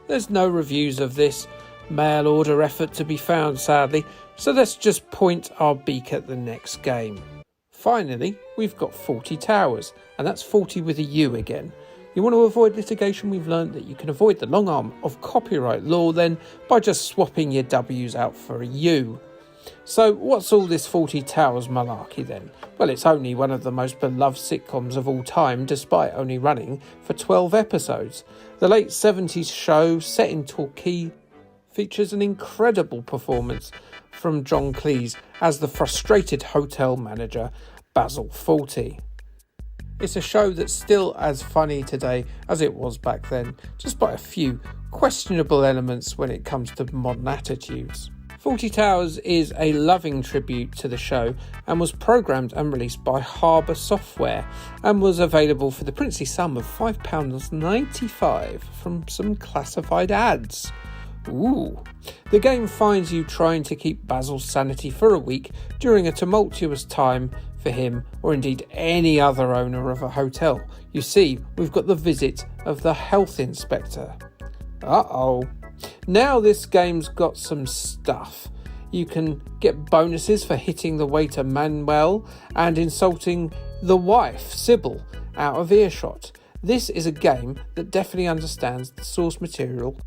There's no reviews of this mail order effort to be found, sadly, so let's just point our beak at the next game. Finally, we've got Fawlty Towers, and that's 40 with a U again. You want to avoid litigation? We've learned that you can avoid the long arm of copyright law then by just swapping your W's out for a U. So what's all this Fawlty Towers malarkey then? Well, it's only one of the most beloved sitcoms of all time, despite only running for 12 episodes. The late 70s show, set in Torquay, features an incredible performance from John Cleese as the frustrated hotel manager Basil Fawlty. It's a show that's still as funny today as it was back then, just by a few questionable elements when it comes to modern attitudes. Fawlty Towers is a loving tribute to the show and was programmed and released by Harbour Software and was available for the princely sum of £5.95 from some classified ads. Ooh. The game finds you trying to keep Basil's sanity for a week during a tumultuous time for him or indeed any other owner of a hotel. You see, we've got the visit of the health inspector. Uh-oh. Now this game's got some stuff. You can get bonuses for hitting the waiter Manuel and insulting the wife, Sybil, out of earshot. This is a game that definitely understands the source material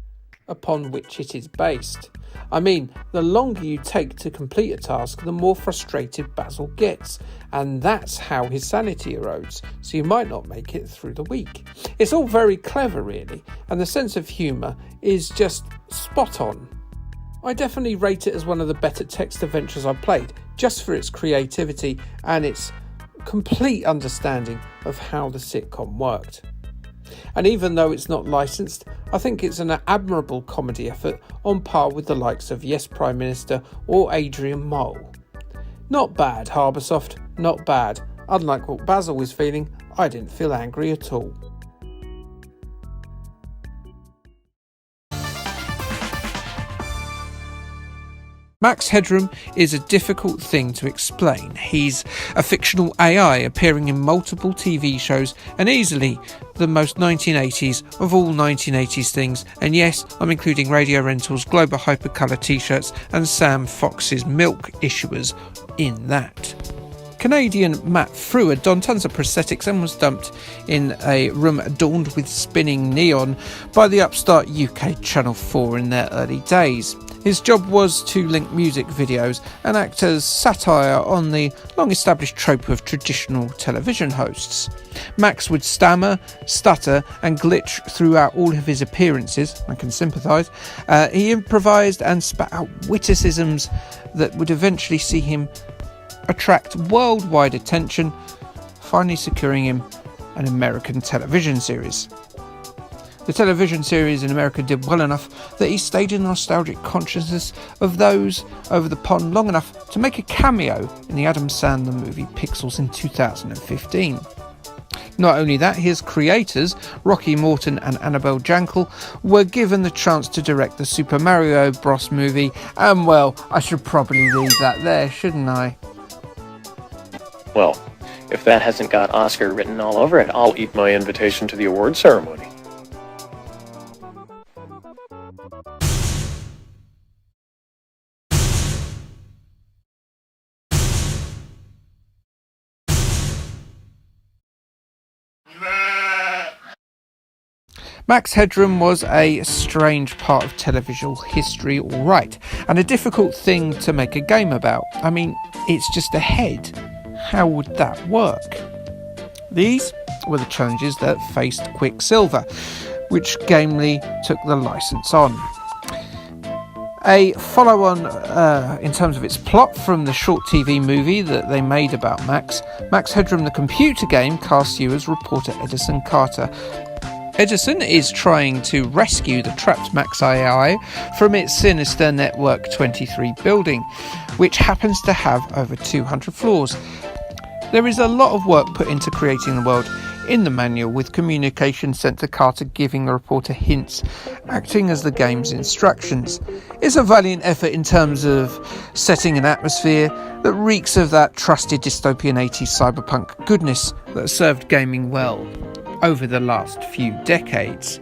upon which it is based. I mean, the longer you take to complete a task, the more frustrated Basil gets, and that's how his sanity erodes, so you might not make it through the week. It's all very clever, really, and the sense of humour is just spot on. I definitely rate it as one of the better text adventures I've played, just for its creativity and its complete understanding of how the sitcom worked. And even though it's not licensed, I think it's an admirable comedy effort on par with the likes of Yes Prime Minister or Adrian Mole. Not bad, Harboursoft, not bad. Unlike what Basil was feeling, I didn't feel angry at all. Max Headroom is a difficult thing to explain. He's a fictional AI appearing in multiple TV shows and easily the most 1980s of all 1980s things. And yes, I'm including Radio Rental's Global Hypercolour t-shirts and Sam Fox's Milk issuers in that. Canadian Matt Frewer donned tons of prosthetics and was dumped in a room adorned with spinning neon by the upstart UK Channel 4 in their early days. His job was to link music videos and act as satire on the long-established trope of traditional television hosts. Max would stammer, stutter and glitch throughout all of his appearances. I can sympathise. He improvised and spat out witticisms that would eventually see him attract worldwide attention finally securing him an American television series. The television series in America did well enough that he stayed in the nostalgic consciousness of those over the pond long enough to make a cameo in the Addams Family movie Pixels in 2015. Not only that, his creators, Rocky Morton and Annabelle Jankel, were given the chance to direct the Super Mario Bros. Movie, and well, I should probably leave that there, shouldn't I? Well, if that hasn't got Oscar written all over it, I'll eat my invitation to the award ceremony. Max Headroom was a strange part of televisual history, alright, and a difficult thing to make a game about. I mean, it's just a head. How would that work? These were the challenges that faced Quicksilver, which gamely took the license on. A follow-on in terms of its plot from the short TV movie that they made about Max Headroom the computer game casts you as reporter Edison Carter. Edison is trying to rescue the trapped Max AI from its sinister Network 23 building, which happens to have over 200 floors. There is a lot of work put into creating the world in the manual, with communication sent to Carter giving the reporter hints, acting as the game's instructions. It's a valiant effort in terms of setting an atmosphere that reeks of that trusted dystopian 80s cyberpunk goodness that served gaming well over the last few decades.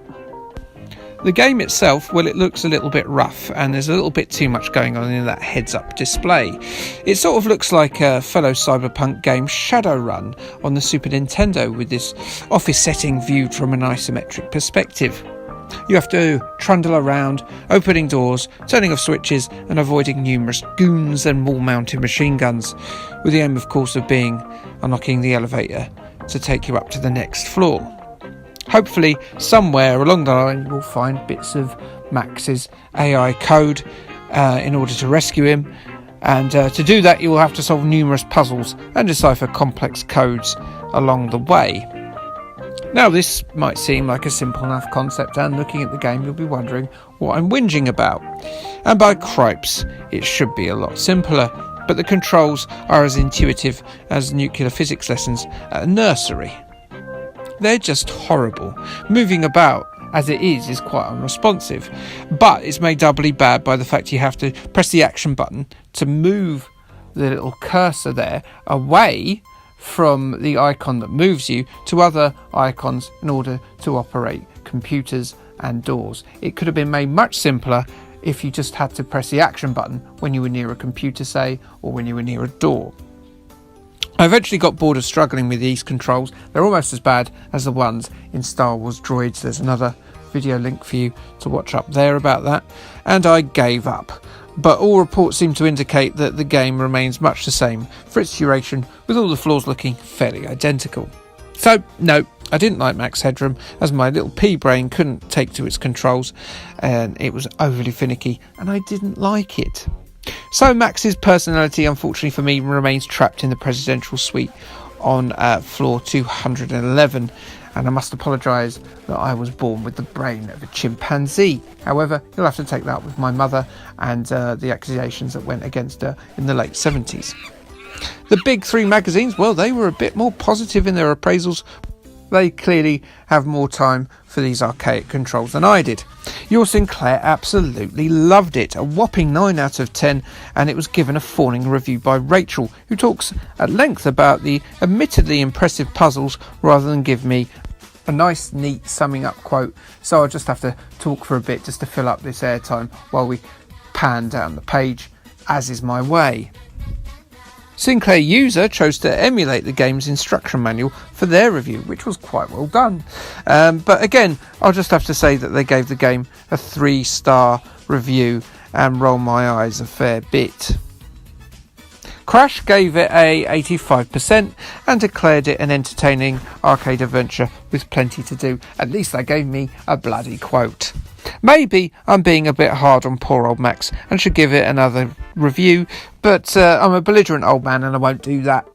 The game itself, well, it looks a little bit rough and there's a little bit too much going on in that heads-up display. It sort of looks like a fellow cyberpunk game Shadowrun on the Super Nintendo, with this office setting viewed from an isometric perspective. You have to trundle around, opening doors, turning off switches and avoiding numerous goons and wall-mounted machine guns, with the aim, of course, of unlocking the elevator to take you up to the next floor. Hopefully, somewhere along the line, you'll find bits of Max's AI code in order to rescue him, and to do that you will have to solve numerous puzzles and decipher complex codes along the way. Now, this might seem like a simple enough concept, and looking at the game you'll be wondering what I'm whinging about. And by cripes, it should be a lot simpler, but the controls are as intuitive as nuclear physics lessons at a nursery. They're just horrible. Moving about as it is quite unresponsive, but it's made doubly bad by the fact you have to press the action button to move the little cursor there away from the icon that moves you to other icons in order to operate computers and doors. It could have been made much simpler if you just had to press the action button when you were near a computer, say, or when you were near a door. I eventually got bored of struggling with these controls. They're almost as bad as the ones in Star Wars Droids. There's another video link for you to watch up there about that. And I gave up. But all reports seem to indicate that the game remains much the same for its duration, with all the floors looking fairly identical. So, no, I didn't like Max Headroom, as my little pea brain couldn't take to its controls, and it was overly finicky, and I didn't like it. So Max's personality, unfortunately for me, remains trapped in the presidential suite on floor 211, and I must apologise that I was born with the brain of a chimpanzee. However, you'll have to take that with my mother and the accusations that went against her in the late 70s. The big three magazines, well, they were a bit more positive in their appraisals. They clearly have more time for these archaic controls than I did. Your Sinclair absolutely loved it, a whopping 9 out of 10, and it was given a fawning review by Rachel, who talks at length about the admittedly impressive puzzles rather than give me a nice, neat summing up quote. So I'll just have to talk for a bit just to fill up this airtime while we pan down the page, as is my way. Sinclair User chose to emulate the game's instruction manual for their review, which was quite well done. But again, I'll just have to say that they gave the game a 3-star review and roll my eyes a fair bit. Crash gave it a 85% and declared it an entertaining arcade adventure with plenty to do. At least they gave me a bloody quote. Maybe I'm being a bit hard on poor old Max and should give it another review, but I'm a belligerent old man and I won't do that.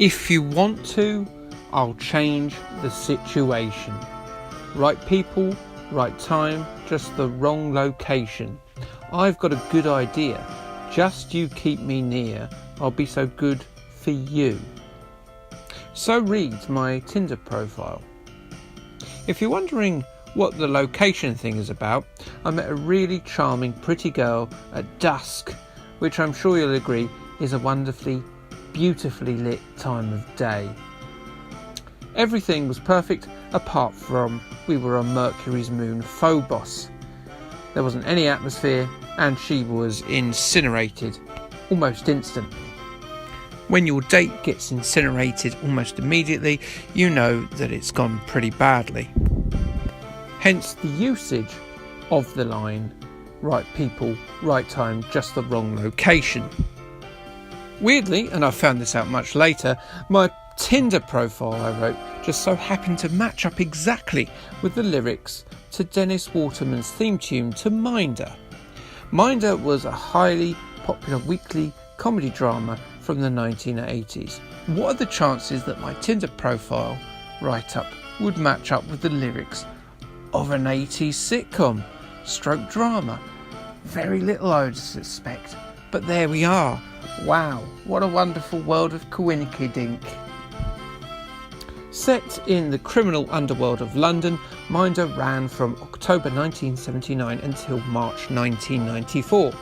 If you want to, I'll change the situation. Right people, right time, just the wrong location. I've got a good idea. Just you keep me near. I'll be so good for you. So reads my Tinder profile. If you're wondering what the location thing is about, I met a really charming, pretty girl at dusk, which I'm sure you'll agree is a wonderfully, beautifully lit time of day. Everything was perfect apart from we were on Mercury's moon Phobos. There wasn't any atmosphere and she was incinerated almost instantly. When your date gets incinerated almost immediately, you know that it's gone pretty badly. Hence the usage of the line, right people, right time, just the wrong location. Weirdly, and I found this out much later, my Tinder profile I wrote just so happened to match up exactly with the lyrics to Dennis Waterman's theme tune to Minder. Minder was a highly popular weekly comedy drama from the 1980s. What are the chances that my Tinder profile write-up would match up with the lyrics of an 80s sitcom stroke drama? Very little, I would suspect, but there we are. Wow, what a wonderful world of coinkydink. Set in the criminal underworld of London, Minder ran from October 1979 until March 1994.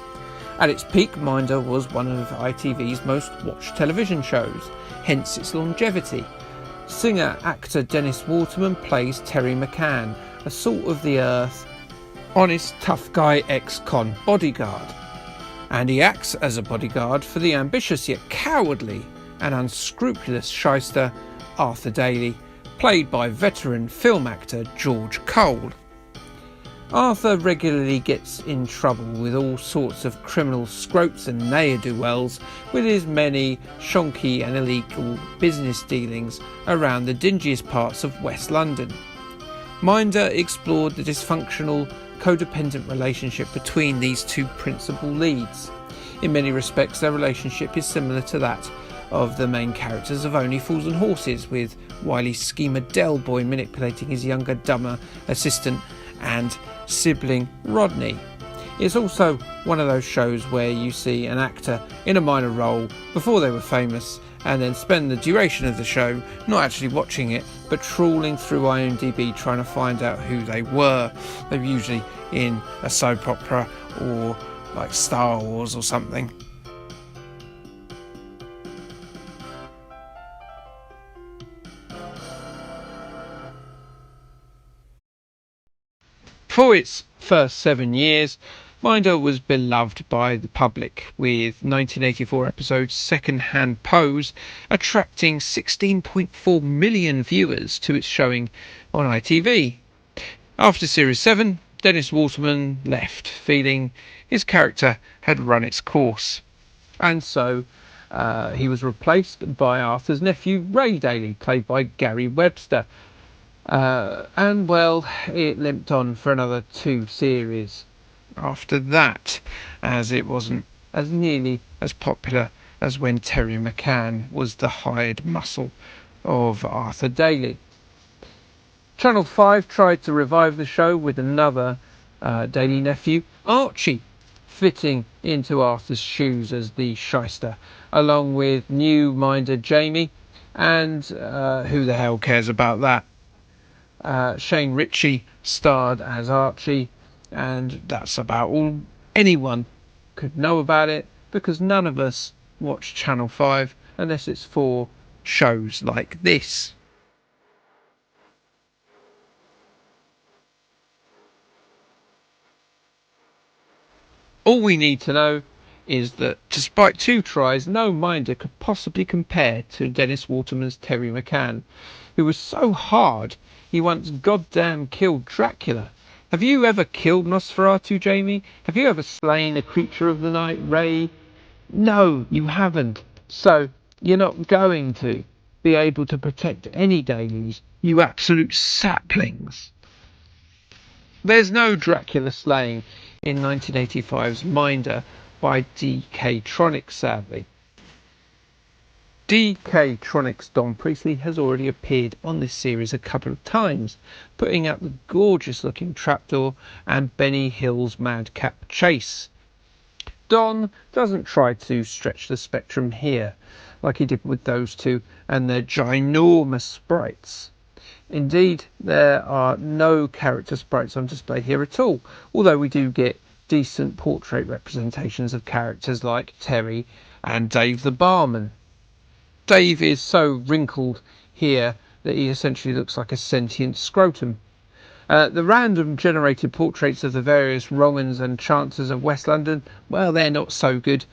At its peak, Minder was one of ITV's most watched television shows, hence its longevity. Singer-actor Dennis Waterman plays Terry McCann, a salt-of-the-earth, honest, tough guy ex-con bodyguard. And he acts as a bodyguard for the ambitious yet cowardly and unscrupulous shyster Arthur Daly, played by veteran film actor George Cole. Arthur regularly gets in trouble with all sorts of criminal scropes and ne'er-do-wells with his many shonky and illegal business dealings around the dingiest parts of West London. Minder explored the dysfunctional, codependent relationship between these two principal leads. In many respects, their relationship is similar to that of the main characters of Only Fools and Horses, with wily schemer Del Boy manipulating his younger, dumber assistant and sibling Rodney. It's also one of those shows where you see an actor in a minor role before they were famous and then spend the duration of the show not actually watching it but trawling through IMDb trying to find out who they were. They're usually in a soap opera or like Star Wars or something. For its first 7 years, Minder was beloved by the public, with 1984 episode's Second Hand Pose attracting 16.4 million viewers to its showing on ITV. After Series 7, Dennis Waterman left, feeling his character had run its course. And so he was replaced by Arthur's nephew, Ray Daly, played by Gary Webster. And well, it limped on for another 2 series after that, as it wasn't as nearly as popular as when Terry McCann was the hired muscle of Arthur Daly. Channel 5 tried to revive the show with another Daly nephew, Archie, fitting into Arthur's shoes as the shyster, along with new Minder Jamie, and who the hell cares about that? Shane Ritchie starred as Archie, and that's about all anyone could know about it, because none of us watch Channel 5 unless it's for shows like this. All we need to know is that despite 2 tries, no Minder could possibly compare to Dennis Waterman's Terry McCann, who was so hard he once goddamn killed Dracula. Have you ever killed Nosferatu, Jamie? Have you ever slain a creature of the night, Ray? No, you haven't. So, you're not going to be able to protect any Dailies, you absolute saplings. There's no Dracula slaying in 1985's Minder by DK Tronic, sadly. DK Tronic's Don Priestley has already appeared on this series a couple of times, putting out the gorgeous looking trapdoor and Benny Hill's Madcap chase. Don doesn't try to stretch the spectrum here, like he did with those two and their ginormous sprites. Indeed, there are no character sprites on display here at all, although we do get decent portrait representations of characters like Terry and Dave the barman. Dave is so wrinkled here that he essentially looks like a sentient scrotum. The random generated portraits of the various Wrong'uns and Chancers of West London, well, they're not so good.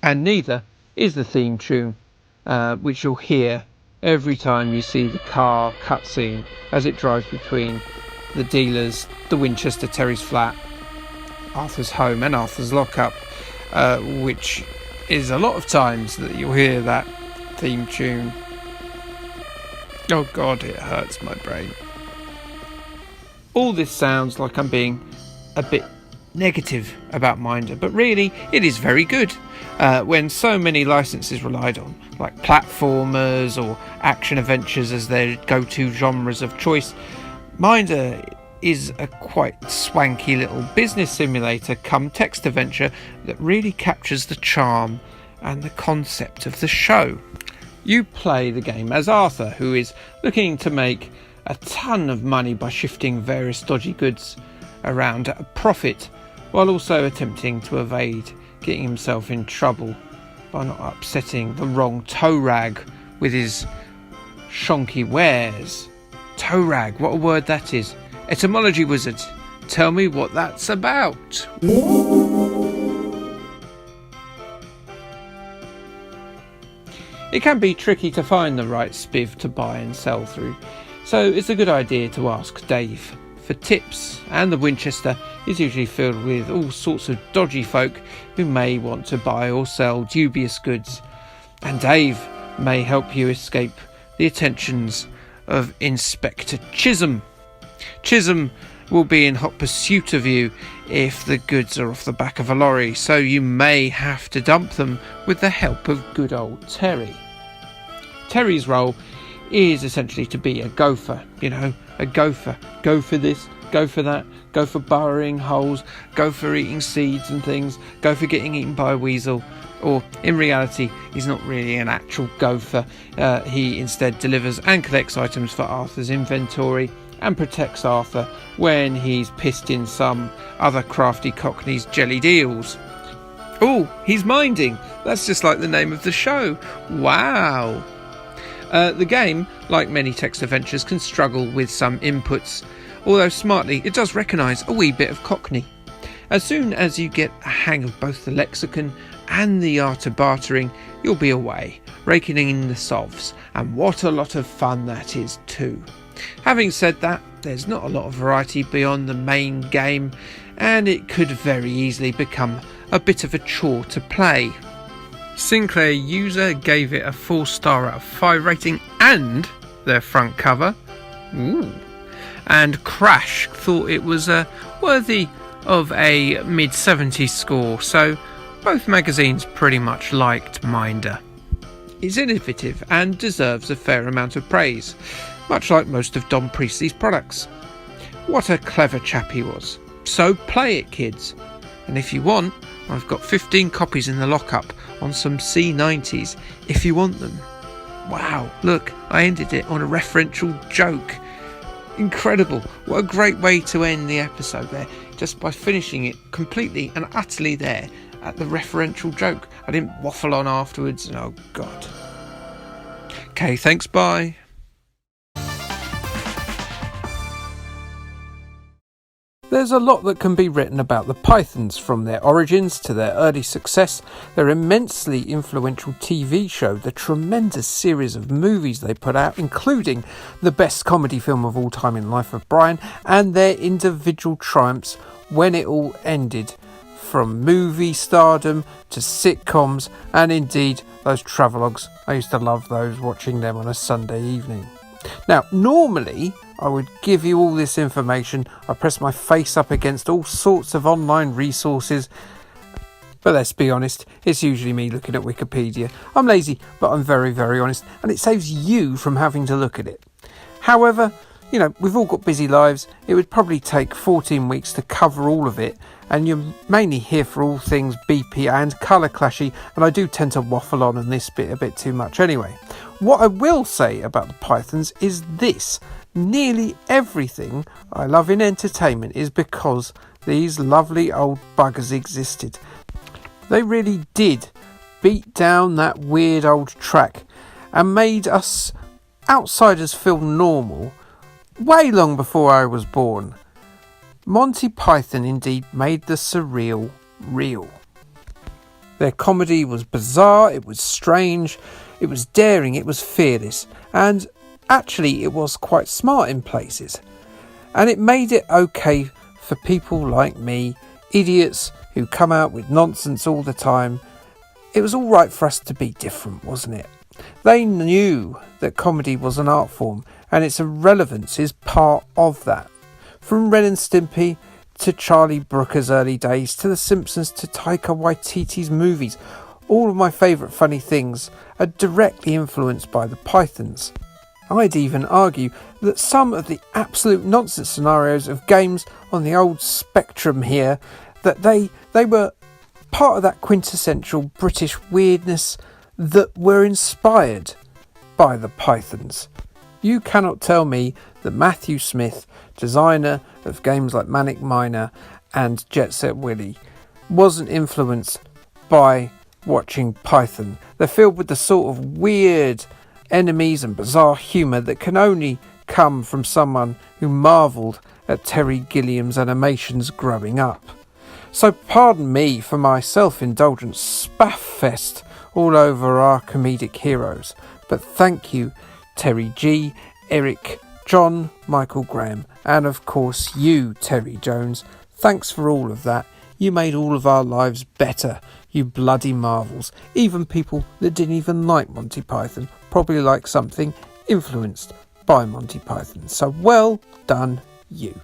And neither is the theme tune, which you'll hear every time you see the car cutscene as it drives between the dealers, the Winchester, Terry's flat, Arthur's home and Arthur's lockup, which is a lot of times that you'll hear that theme tune. Oh God, it hurts my brain. All this sounds like I'm being a bit negative about Minder, but really it is very good. When so many licenses relied on, like platformers or action adventures as their go-to genres of choice, Minder is a quite swanky little business simulator come text adventure that really captures the charm and the concept of the show. You play the game as Arthur, who is looking to make a ton of money by shifting various dodgy goods around at a profit, while also attempting to evade getting himself in trouble by not upsetting the wrong toe rag with his shonky wares. Toe rag, what a word that is. Etymology wizard, tell me what that's about. It can be tricky to find the right spiv to buy and sell through, so it's a good idea to ask Dave for tips, and the Winchester is usually filled with all sorts of dodgy folk who may want to buy or sell dubious goods, and Dave may help you escape the attentions of Inspector Chisholm. Chisholm will be in hot pursuit of you if the goods are off the back of a lorry, so you may have to dump them with the help of good old Terry. Terry's role is essentially to be a gopher, a gopher. Go for this, go for that, go for burrowing holes, go for eating seeds and things, go for getting eaten by a weasel. Or, in reality, he's not really an actual gopher. He instead delivers and collects items for Arthur's inventory and protects Arthur when he's pissed in some other crafty cockney's jelly deals. Oh, he's minding. That's just like the name of the show. Wow. The game, like many text adventures, can struggle with some inputs, although smartly it does recognise a wee bit of cockney. As soon as you get a hang of both the lexicon and the art of bartering, you'll be away, raking in the sovs, and what a lot of fun that is too. Having said that, there's not a lot of variety beyond the main game, and it could very easily become a bit of a chore to play. Sinclair User gave it a 4-star out of 5 rating and their front cover. Ooh. And Crash thought it was worthy of a mid-70s score, so both magazines pretty much liked Minder. It's innovative and deserves a fair amount of praise, much like most of Don Priestley's products. What a clever chap he was. So play it, kids. And if you want, I've got 15 copies in the lockup on some C90s if you want them. Wow, look, I ended it on a referential joke. Incredible. What a great way to end the episode there, just by finishing it completely and utterly there at the referential joke. I didn't waffle on afterwards, and oh God. Okay, thanks, bye. There's a lot that can be written about the Pythons, from their origins to their early success, their immensely influential TV show, the tremendous series of movies they put out, including the best comedy film of all time in Life of Brian, and their individual triumphs when it all ended, from movie stardom to sitcoms, and indeed those travelogues. I used to love those, watching them on a Sunday evening. Now, normally I would give you all this information. I press my face up against all sorts of online resources But let's be honest, it's usually me looking at Wikipedia. I'm lazy, but I'm very, very honest, and it saves you from having to look at it. However, we've all got busy lives. It would probably take 14 weeks to cover all of it, and you're mainly here for all things beepy and colour clashy, and I do tend to waffle on this bit a bit too much anyway. What I will say about the Pythons is this: nearly everything I love in entertainment is because these lovely old buggers existed. They really did beat down that weird old track and made us outsiders feel normal way long before I was born. Monty Python indeed made the surreal real. Their comedy was bizarre, it was strange, it was daring, it was fearless, and actually it was quite smart in places. And it made it okay for people like me, idiots who come out with nonsense all the time. It was all right for us to be different, wasn't it? They knew that comedy was an art form, and its relevance is part of that. From Ren and Stimpy to Charlie Brooker's early days, to The Simpsons, to Taika Waititi's movies, all of my favourite funny things are directly influenced by the Pythons. I'd even argue that some of the absolute nonsense scenarios of games on the old spectrum here, that they were part of that quintessential British weirdness that were inspired by the Pythons. You cannot tell me that Matthew Smith, designer of games like Manic Miner and Jet Set Willy, wasn't influenced by watching Python. They're filled with the sort of weird enemies and bizarre humour that can only come from someone who marvelled at Terry Gilliam's animations growing up. So pardon me for my self-indulgent spaff fest all over our comedic heroes, but thank you Terry G, Eric, John, Michael Graham, and of course you, Terry Jones. Thanks for all of that. You made all of our lives better, you bloody marvels. Even people that didn't even like Monty Python probably like something influenced by Monty Python. So well done you.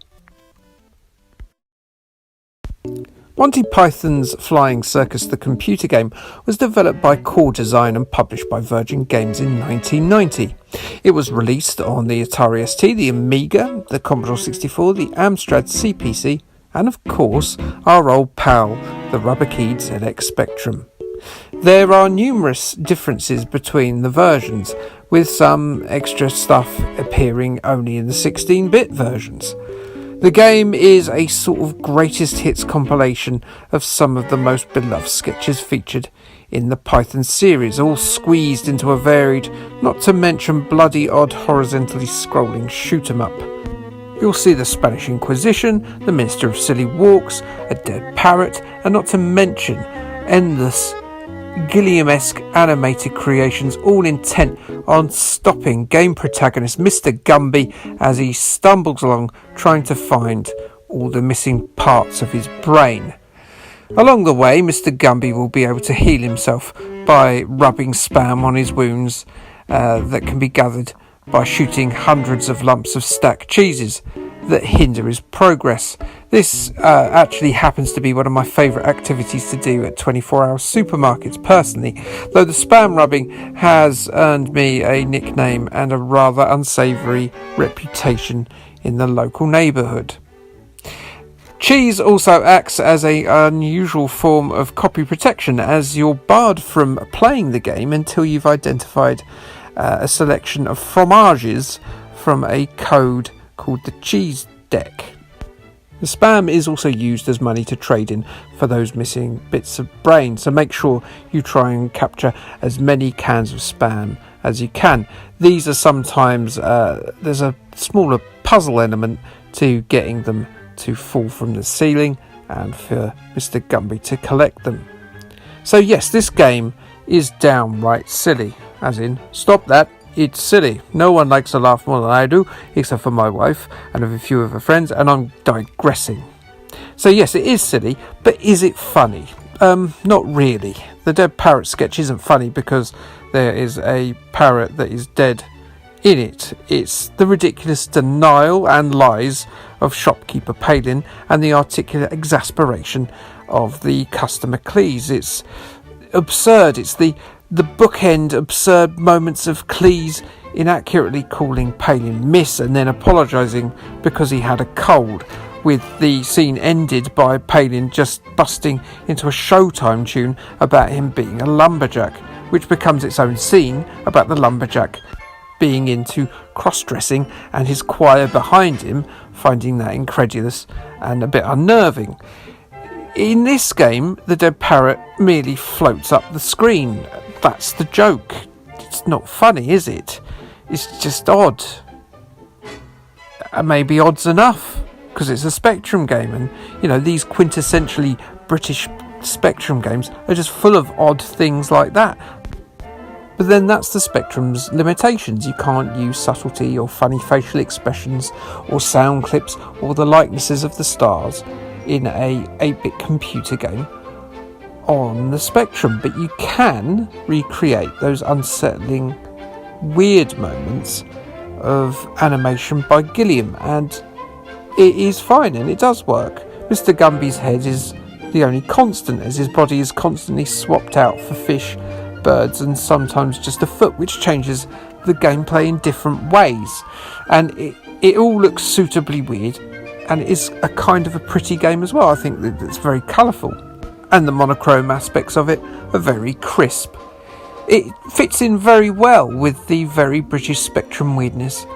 Monty Python's Flying Circus, the computer game, was developed by Core Design and published by Virgin Games in 1990. It was released on the Atari ST, the Amiga, the Commodore 64, the Amstrad CPC, and of course our old pal, the rubber-keyed ZX Spectrum. There are numerous differences between the versions, with some extra stuff appearing only in the 16-bit versions. The game is a sort of greatest hits compilation of some of the most beloved sketches featured in the Python series, all squeezed into a varied, not to mention bloody odd horizontally scrolling shoot-'em-up. You'll see the Spanish Inquisition, the Minister of Silly Walks, a dead parrot, and not to mention endless Gilliam-esque animated creations, all intent on stopping game protagonist Mr. Gumby as he stumbles along trying to find all the missing parts of his brain. Along the way, Mr. Gumby will be able to heal himself by rubbing spam on his wounds that can be gathered by shooting hundreds of lumps of stacked cheeses that hinder his progress. This actually happens to be one of my favourite activities to do at 24-hour supermarkets personally, though the spam rubbing has earned me a nickname and a rather unsavoury reputation in the local neighbourhood. Cheese also acts as an unusual form of copy protection, as you're barred from playing the game until you've identified a selection of fromages from a code called the cheese deck. The spam is also used as money to trade in for those missing bits of brain, so make sure you try and capture as many cans of spam as you can. These are sometimes, there's a smaller puzzle element to getting them to fall from the ceiling and for Mr. Gumby to collect them. So yes, this game is downright silly, as in, stop that. It's silly. No one likes to laugh more than I do, except for my wife and a few of her friends, and I'm digressing. So yes, it is silly, but is it funny? Not really. The dead parrot sketch isn't funny because there is a parrot that is dead in it. It's the ridiculous denial and lies of shopkeeper Palin and the articulate exasperation of the customer Cleese. It's absurd. It's the bookend absurd moments of Cleese inaccurately calling Palin Miss and then apologising because he had a cold, with the scene ended by Palin just busting into a Showtime tune about him being a lumberjack, which becomes its own scene about the lumberjack being into cross-dressing and his choir behind him finding that incredulous and a bit unnerving. In this game, the dead parrot merely floats up the screen. That's the joke. It's not funny, is it? It's just odd. And maybe odd's enough, because it's a Spectrum game, and, you know, these quintessentially British Spectrum games are just full of odd things like that. But then that's the Spectrum's limitations. You can't use subtlety or funny facial expressions or sound clips or the likenesses of the stars in a 8-bit computer game on the Spectrum, but you can recreate those unsettling, weird moments of animation by Gilliam, and it is fine and it does work. Mr. Gumby's head is the only constant, as his body is constantly swapped out for fish, birds, and sometimes just a foot, which changes the gameplay in different ways, and it all looks suitably weird, and it is a kind of a pretty game as well. I think that it's very colourful, and the monochrome aspects of it are very crisp. It fits in very well with the very British Spectrum weirdness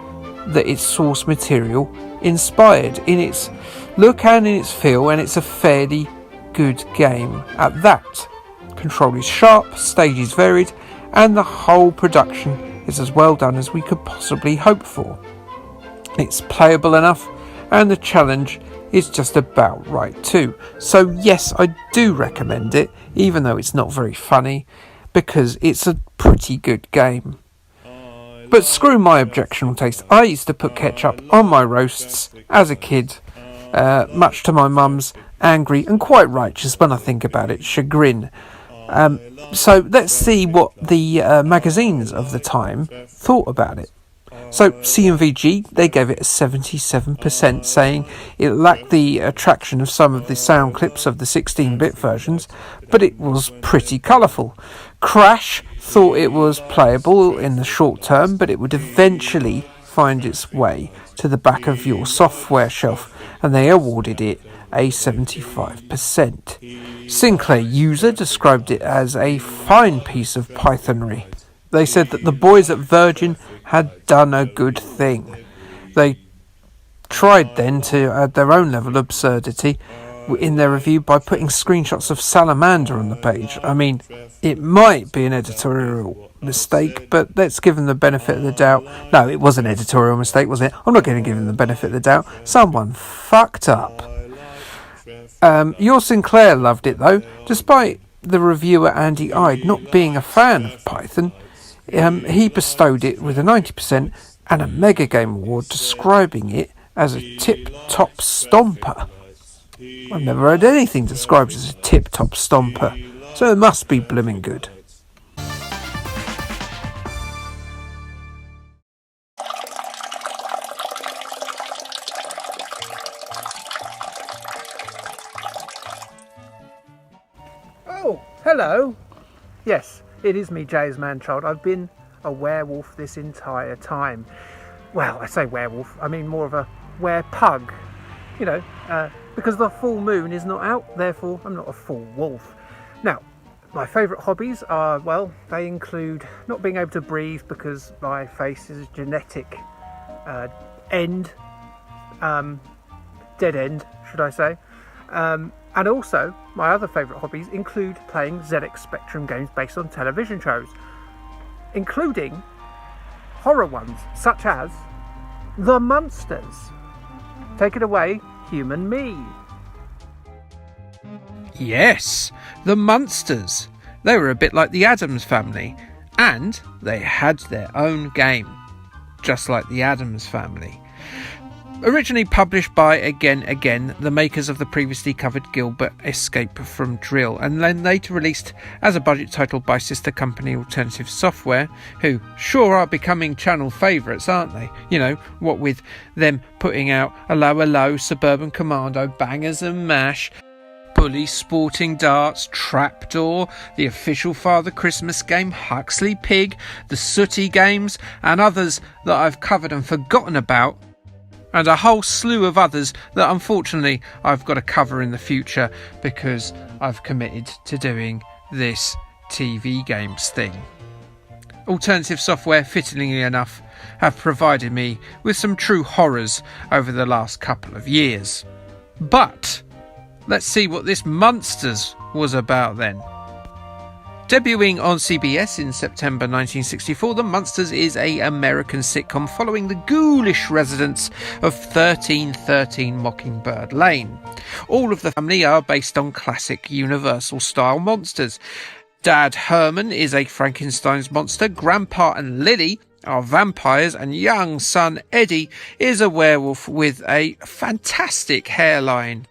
that its source material inspired, in its look and in its feel, and it's a fairly good game at that. Control is sharp, stage is varied, and the whole production is as well done as we could possibly hope for. It's playable enough, and the challenge is just about right too. So yes, I do recommend it, even though it's not very funny, because it's a pretty good game. But screw my objectionable taste. I used to put ketchup on my roasts as a kid, much to my mum's angry and quite righteous, when I think about it, chagrin. So let's see what the magazines of the time thought about it. So CMVG, they gave it a 77%, saying it lacked the attraction of some of the sound clips of the 16-bit versions, but it was pretty colourful. Crash thought it was playable in the short term, but it would eventually find its way to the back of your software shelf, and they awarded it a 75%. Sinclair User described it as a fine piece of Pythonry. They said that the boys at Virgin had done a good thing. They tried then to add their own level of absurdity in their review by putting screenshots of Salamander on the page. I mean, it might be an editorial mistake, but let's give them the benefit of the doubt. No, it was an editorial mistake, wasn't it? I'm not going to give them the benefit of the doubt. Someone fucked up. Your Sinclair loved it though, despite the reviewer Andy Ide not being a fan of Python. He bestowed it with a 90% and a Mega Game Award, describing it as a tip-top stomper. I've never heard anything described as a tip-top stomper, so it must be blooming good. Oh, hello. Yes, it is me, Jay's man-child. I've been a werewolf this entire time. Well, I say werewolf, I mean more of a werepug. You know, because the full moon is not out, therefore I'm not a full wolf. Now, my favourite hobbies are, well, they include not being able to breathe because my face is a genetic dead end, should I say. And also, my other favourite hobbies include playing ZX Spectrum games based on television shows, including horror ones, such as The Munsters. Take it away, Human Me. Yes, The Munsters. They were a bit like the Addams Family, and they had their own game, just like the Addams Family. Originally published by Again, the makers of the previously covered Gilbert Escape from Drill, and then later released as a budget title by sister company Alternative Software, who sure are becoming channel favourites, aren't they? You know, what with them putting out Hello, Suburban Commando, Bangers and Mash, Bully Sporting Darts, Trapdoor, the official Father Christmas game, Huxley Pig, the Sooty Games, and others that I've covered and forgotten about, and a whole slew of others that unfortunately I've got to cover in the future because I've committed to doing this TV games thing. Alternative Software, fittingly enough, have provided me with some true horrors over the last couple of years. But let's see what this Munsters was about then. Debuting on CBS in September 1964, The Munsters is an American sitcom following the ghoulish residents of 1313 Mockingbird Lane. All of the family are based on classic Universal-style monsters. Dad Herman is a Frankenstein's monster, Grandpa and Lily are vampires, and young son Eddie is a werewolf with a fantastic hairline.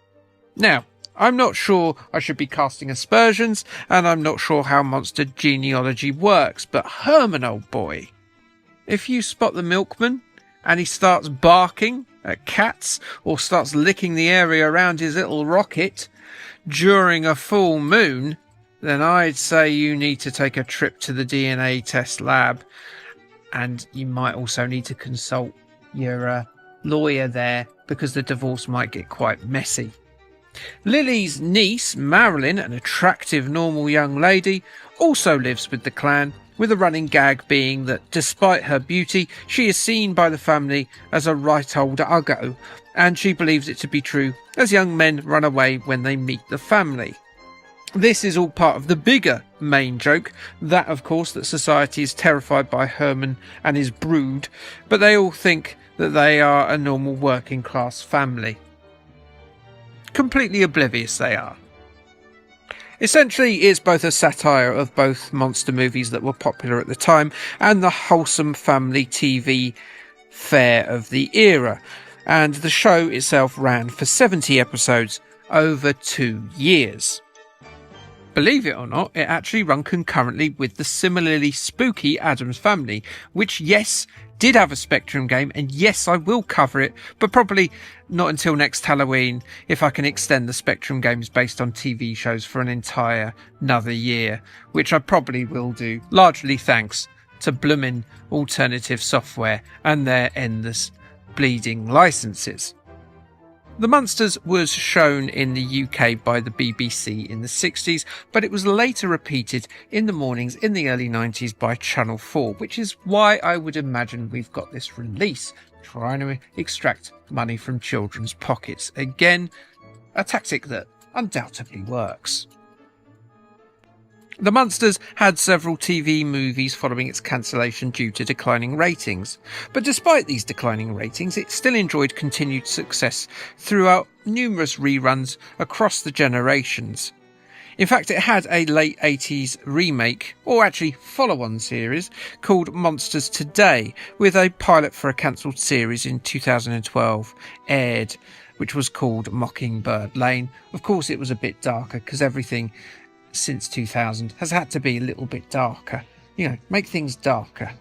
Now, I'm not sure I should be casting aspersions, and I'm not sure how monster genealogy works, but Herman, old boy, if you spot the milkman and he starts barking at cats or starts licking the area around his little rocket during a full moon, then I'd say you need to take a trip to the DNA test lab, and you might also need to consult your lawyer there because the divorce might get quite messy. Lily's niece, Marilyn, an attractive normal young lady, also lives with the clan, with a running gag being that despite her beauty, she is seen by the family as a right old uggo, and she believes it to be true as young men run away when they meet the family. This is all part of the bigger main joke, that of course that society is terrified by Herman and his brood, but they all think that they are a normal working class family. Completely oblivious they are. Essentially, it's both a satire of both monster movies that were popular at the time and the wholesome family TV fare of the era, and the show itself ran for 70 episodes over 2 years. Believe it or not, it actually ran concurrently with the similarly spooky Addams Family, which, yes, did have a Spectrum game, and yes, I will cover it, but probably not until next Halloween if I can extend the Spectrum games based on TV shows for an entire another year, which I probably will do, largely thanks to bloomin' Alternative Software and their endless bleeding licenses. The Munsters was shown in the UK by the BBC in the 60s, but it was later repeated in the mornings in the early 90s by Channel 4, which is why I would imagine we've got this release, trying to extract money from children's pockets. Again, a tactic that undoubtedly works. The Munsters had several TV movies following its cancellation due to declining ratings, but despite these declining ratings, it still enjoyed continued success throughout numerous reruns across the generations. In fact, it had a late 80s remake, or actually follow-on series, called Monsters Today, with a pilot for a cancelled series in 2012 aired, which was called Mockingbird Lane. Of course, it was a bit darker because everything since 2000 has had to be a little bit darker. You know, make things darker.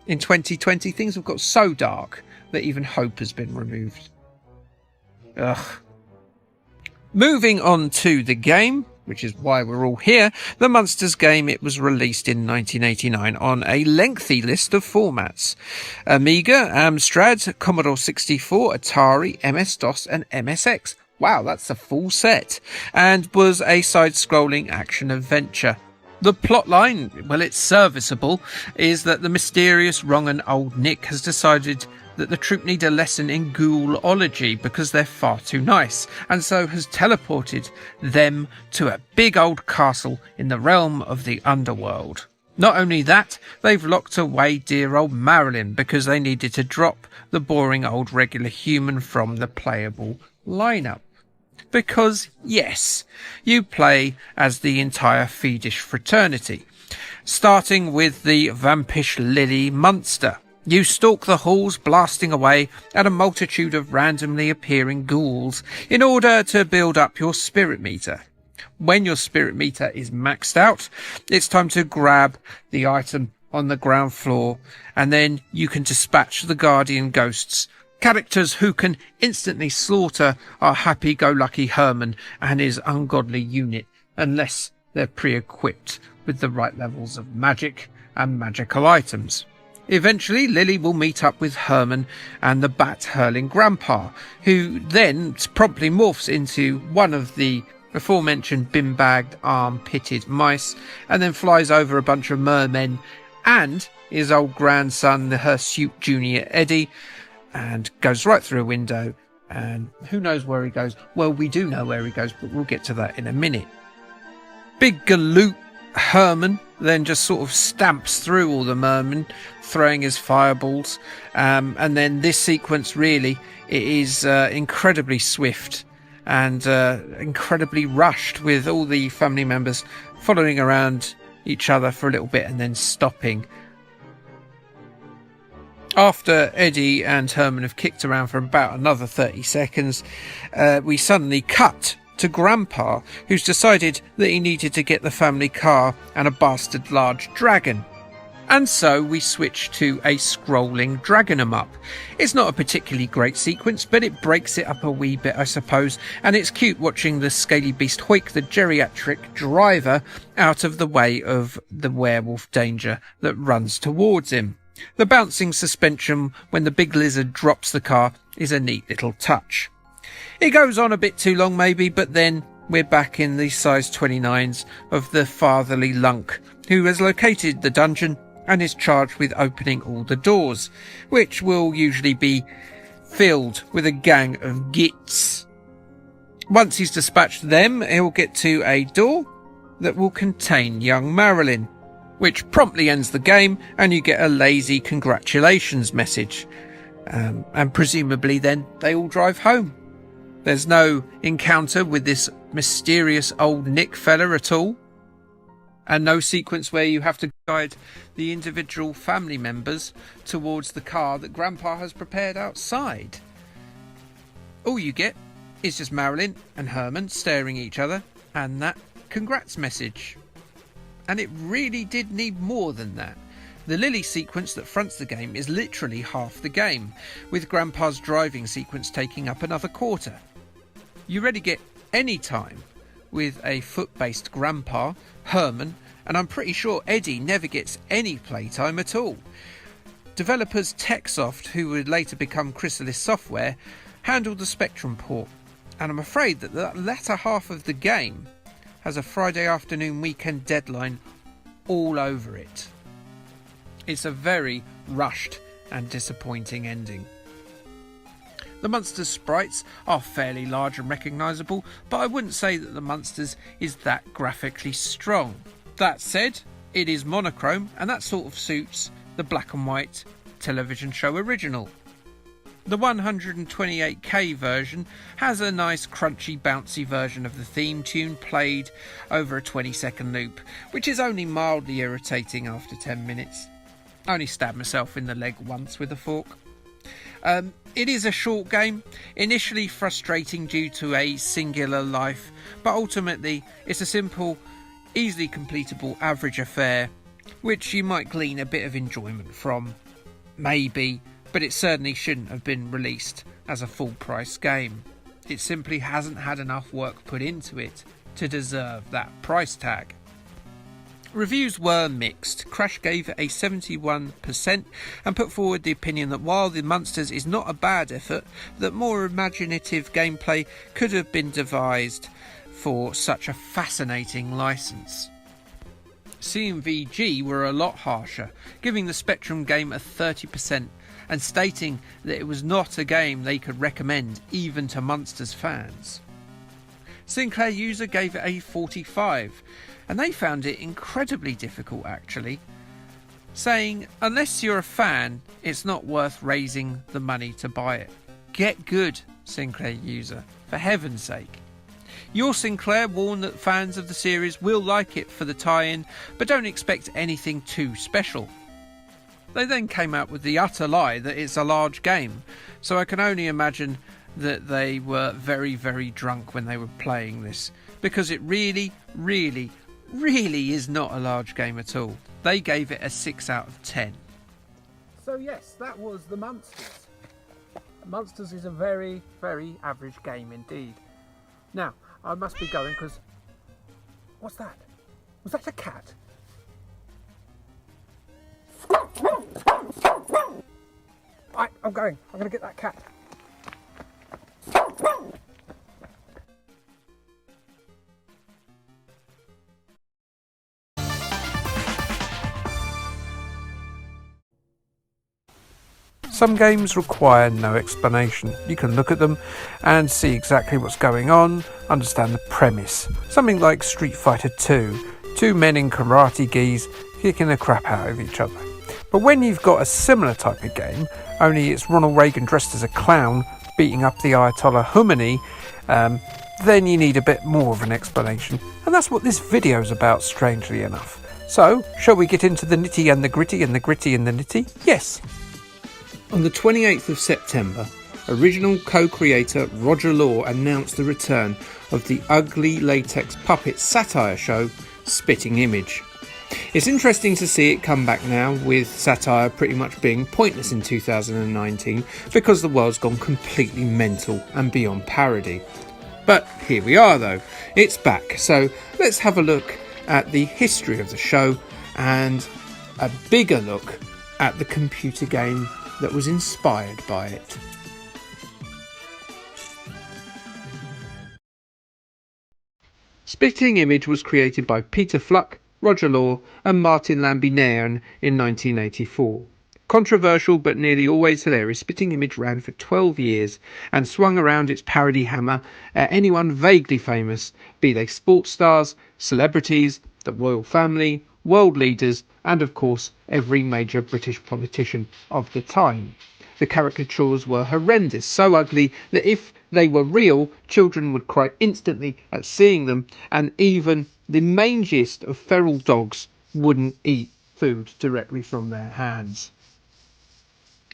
In 2020, things have got so dark that even hope has been removed. Ugh. Moving on to the game, which is why we're all here, the Munsters game, it was released in 1989 on a lengthy list of formats: Amiga, Amstrad, Commodore 64, Atari, MS-DOS and MSX. Wow, that's a full set, and was a side-scrolling action-adventure. The plotline, well, it's serviceable, is that the mysterious wrong and old Nick has decided that the troop need a lesson in ghoulology because they're far too nice, and so has teleported them to a big old castle in the realm of the underworld. Not only that, they've locked away dear old Marilyn because they needed to drop the boring old regular human from the playable lineup. Because, yes, you play as the entire fiendish fraternity, starting with the vampish Lily Munster. You stalk the halls, blasting away at a multitude of randomly appearing ghouls in order to build up your spirit meter. When your spirit meter is maxed out, it's time to grab the item on the ground floor, and then you can dispatch the guardian ghosts, characters who can instantly slaughter our happy-go-lucky Herman and his ungodly unit unless they're pre-equipped with the right levels of magic and magical items. Eventually, Lily will meet up with Herman and the bat-hurling grandpa, who then promptly morphs into one of the aforementioned bin-bagged, arm-pitted mice, and then flies over a bunch of mermen and his old grandson, the Hirsute Jr. Eddie, and goes right through a window, and who knows where he goes? Well, we do know where he goes, but we'll get to that in a minute. Big galoot Herman then just sort of stamps through all the mermen, throwing his fireballs, and then this sequence really, it is incredibly swift and incredibly rushed, with all the family members following around each other for a little bit and then stopping. After Eddie and Herman have kicked around for about another 30 seconds, we suddenly cut to Grandpa, who's decided that he needed to get the family car and a bastard large dragon. And so we switch to a scrolling dragon 'em up. It's not a particularly great sequence, but it breaks it up a wee bit, I suppose, and it's cute watching the scaly beast hoik the geriatric driver out of the way of the werewolf danger that runs towards him. The bouncing suspension when the big lizard drops the car is a neat little touch. It goes on a bit too long maybe, but then we're back in the size 29s of the fatherly lunk, who has located the dungeon and is charged with opening all the doors, which will usually be filled with a gang of gits. Once he's dispatched them, he'll get to a door that will contain young Marilyn, which promptly ends the game, and you get a lazy congratulations message. And presumably then they all drive home. There's no encounter with this mysterious old Nick fella at all, and no sequence where you have to guide the individual family members towards the car that Grandpa has prepared outside. All you get is just Marilyn and Herman staring at each other and that congrats message. And it really did need more than that. The Lily sequence that fronts the game is literally half the game, with Grandpa's driving sequence taking up another quarter. You rarely get any time with a foot-based Grandpa, Herman, and I'm pretty sure Eddie never gets any playtime at all. Developers Techsoft, who would later become Chrysalis Software, handled the Spectrum port, and I'm afraid that the latter half of the game has a Friday afternoon weekend deadline all over it. It's a very rushed and disappointing ending. The Munsters sprites are fairly large and recognisable, but I wouldn't say that the Munsters is that graphically strong. That said, it is monochrome, and that sort of suits the black and white television show original. The 128K version has a nice crunchy bouncy version of the theme tune played over a 20-second loop, which is only mildly irritating after 10 minutes. I only stabbed myself in the leg once with a fork. It is a short game, initially frustrating due to a singular life, but ultimately it's a simple, easily completable average affair, which you might glean a bit of enjoyment from. Maybe, but it certainly shouldn't have been released as a full-price game. It simply hasn't had enough work put into it to deserve that price tag. Reviews were mixed. Crash gave it a 71% and put forward the opinion that while the Munsters is not a bad effort, that more imaginative gameplay could have been devised for such a fascinating license. CMVG were a lot harsher, giving the Spectrum game a 30% and stating that it was not a game they could recommend even to Munsters fans. Sinclair User gave it a 45, and they found it incredibly difficult actually, saying unless you're a fan, it's not worth raising the money to buy it. Get good, Sinclair User, for heaven's sake. Your Sinclair warned that fans of the series will like it for the tie-in, but don't expect anything too special. They then came out with the utter lie that it's a large game, so I can only imagine that they were very, very drunk when they were playing this, because it really, really, really is not a large game at all. They gave it a 6 out of 10. So yes, that was the Munsters. Munsters is a very, very average game indeed. Now, I must be going because... What's that? Was that a cat? Right, I'm going to get that cat. Some games require no explanation. You can look at them and see exactly what's going on, understand the premise. Something like Street Fighter 2, two men in karate gis kicking the crap out of each other. But when you've got a similar type of game, only it's Ronald Reagan dressed as a clown beating up the Ayatollah Khomeini, then you need a bit more of an explanation. And that's what this video is about, strangely enough. So, shall we get into the nitty and the gritty and the gritty and the nitty? Yes. On the 28th of September, original co-creator Roger Law announced the return of the ugly latex puppet satire show Spitting Image. It's interesting to see it come back now, with satire pretty much being pointless in 2019 because the world's gone completely mental and beyond parody. But here we are though, it's back, so let's have a look at the history of the show and a bigger look at the computer game that was inspired by it. Spitting Image was created by Peter Fluck, Roger Law and Martin Lambinean in 1984. Controversial but nearly always hilarious, Spitting Image ran for 12 years and swung around its parody hammer at anyone vaguely famous, be they sports stars, celebrities, the royal family, world leaders and of course every major British politician of the time. The caricatures were horrendous, so ugly that if they were real, children would cry instantly at seeing them, and even the mangiest of feral dogs wouldn't eat food directly from their hands.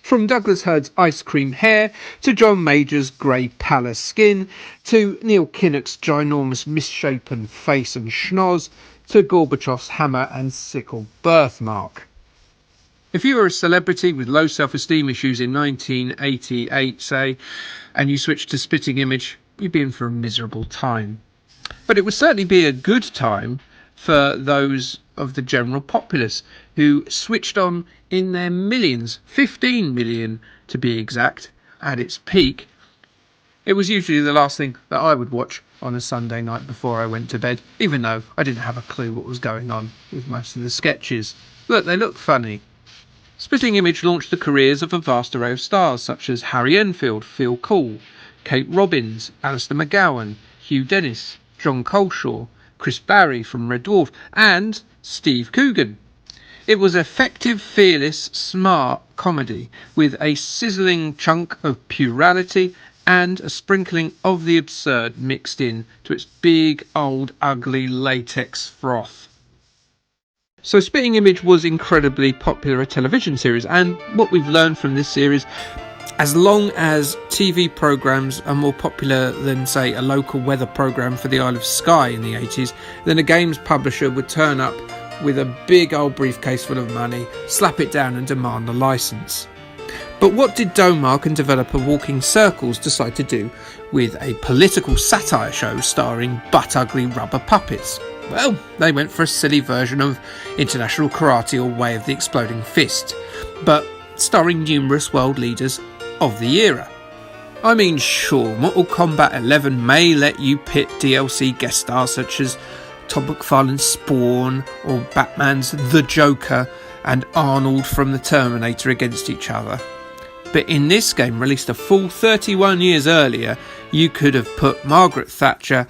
From Douglas Hurd's ice cream hair, to John Major's grey palace skin, to Neil Kinnock's ginormous misshapen face and schnoz, to Gorbachev's hammer and sickle birthmark. If you were a celebrity with low self-esteem issues in 1988, say, and you switched to Spitting Image, you'd be in for a miserable time. But it would certainly be a good time for those of the general populace who switched on in their millions, 15 million to be exact, at its peak. It was usually the last thing that I would watch on a Sunday night before I went to bed, even though I didn't have a clue what was going on with most of the sketches. Look, they look funny. Spitting Image launched the careers of a vast array of stars such as Harry Enfield, Phil Cool, Kate Robbins, Alistair McGowan, Hugh Dennis, John Coleshaw, Chris Barry from Red Dwarf, and Steve Coogan. It was effective, fearless, smart comedy with a sizzling chunk of plurality and a sprinkling of the absurd mixed in to its big, old, ugly latex froth. So Spitting Image was incredibly popular a television series, and what we've learned from this series, as long as TV programmes are more popular than, say, a local weather programme for the Isle of Skye in the 80s, then a games publisher would turn up with a big old briefcase full of money, slap it down and demand a licence. But what did Domark and developer Walking Circles decide to do with a political satire show starring butt-ugly rubber puppets? Well, they went for a silly version of International Karate or Way of the Exploding Fist, but starring numerous world leaders of the era. I mean, sure, Mortal Kombat 11 may let you pit DLC guest stars such as Todd McFarlane's Spawn or Batman's The Joker and Arnold from the Terminator against each other. But in this game, released a full 31 years earlier, you could have put Margaret Thatcher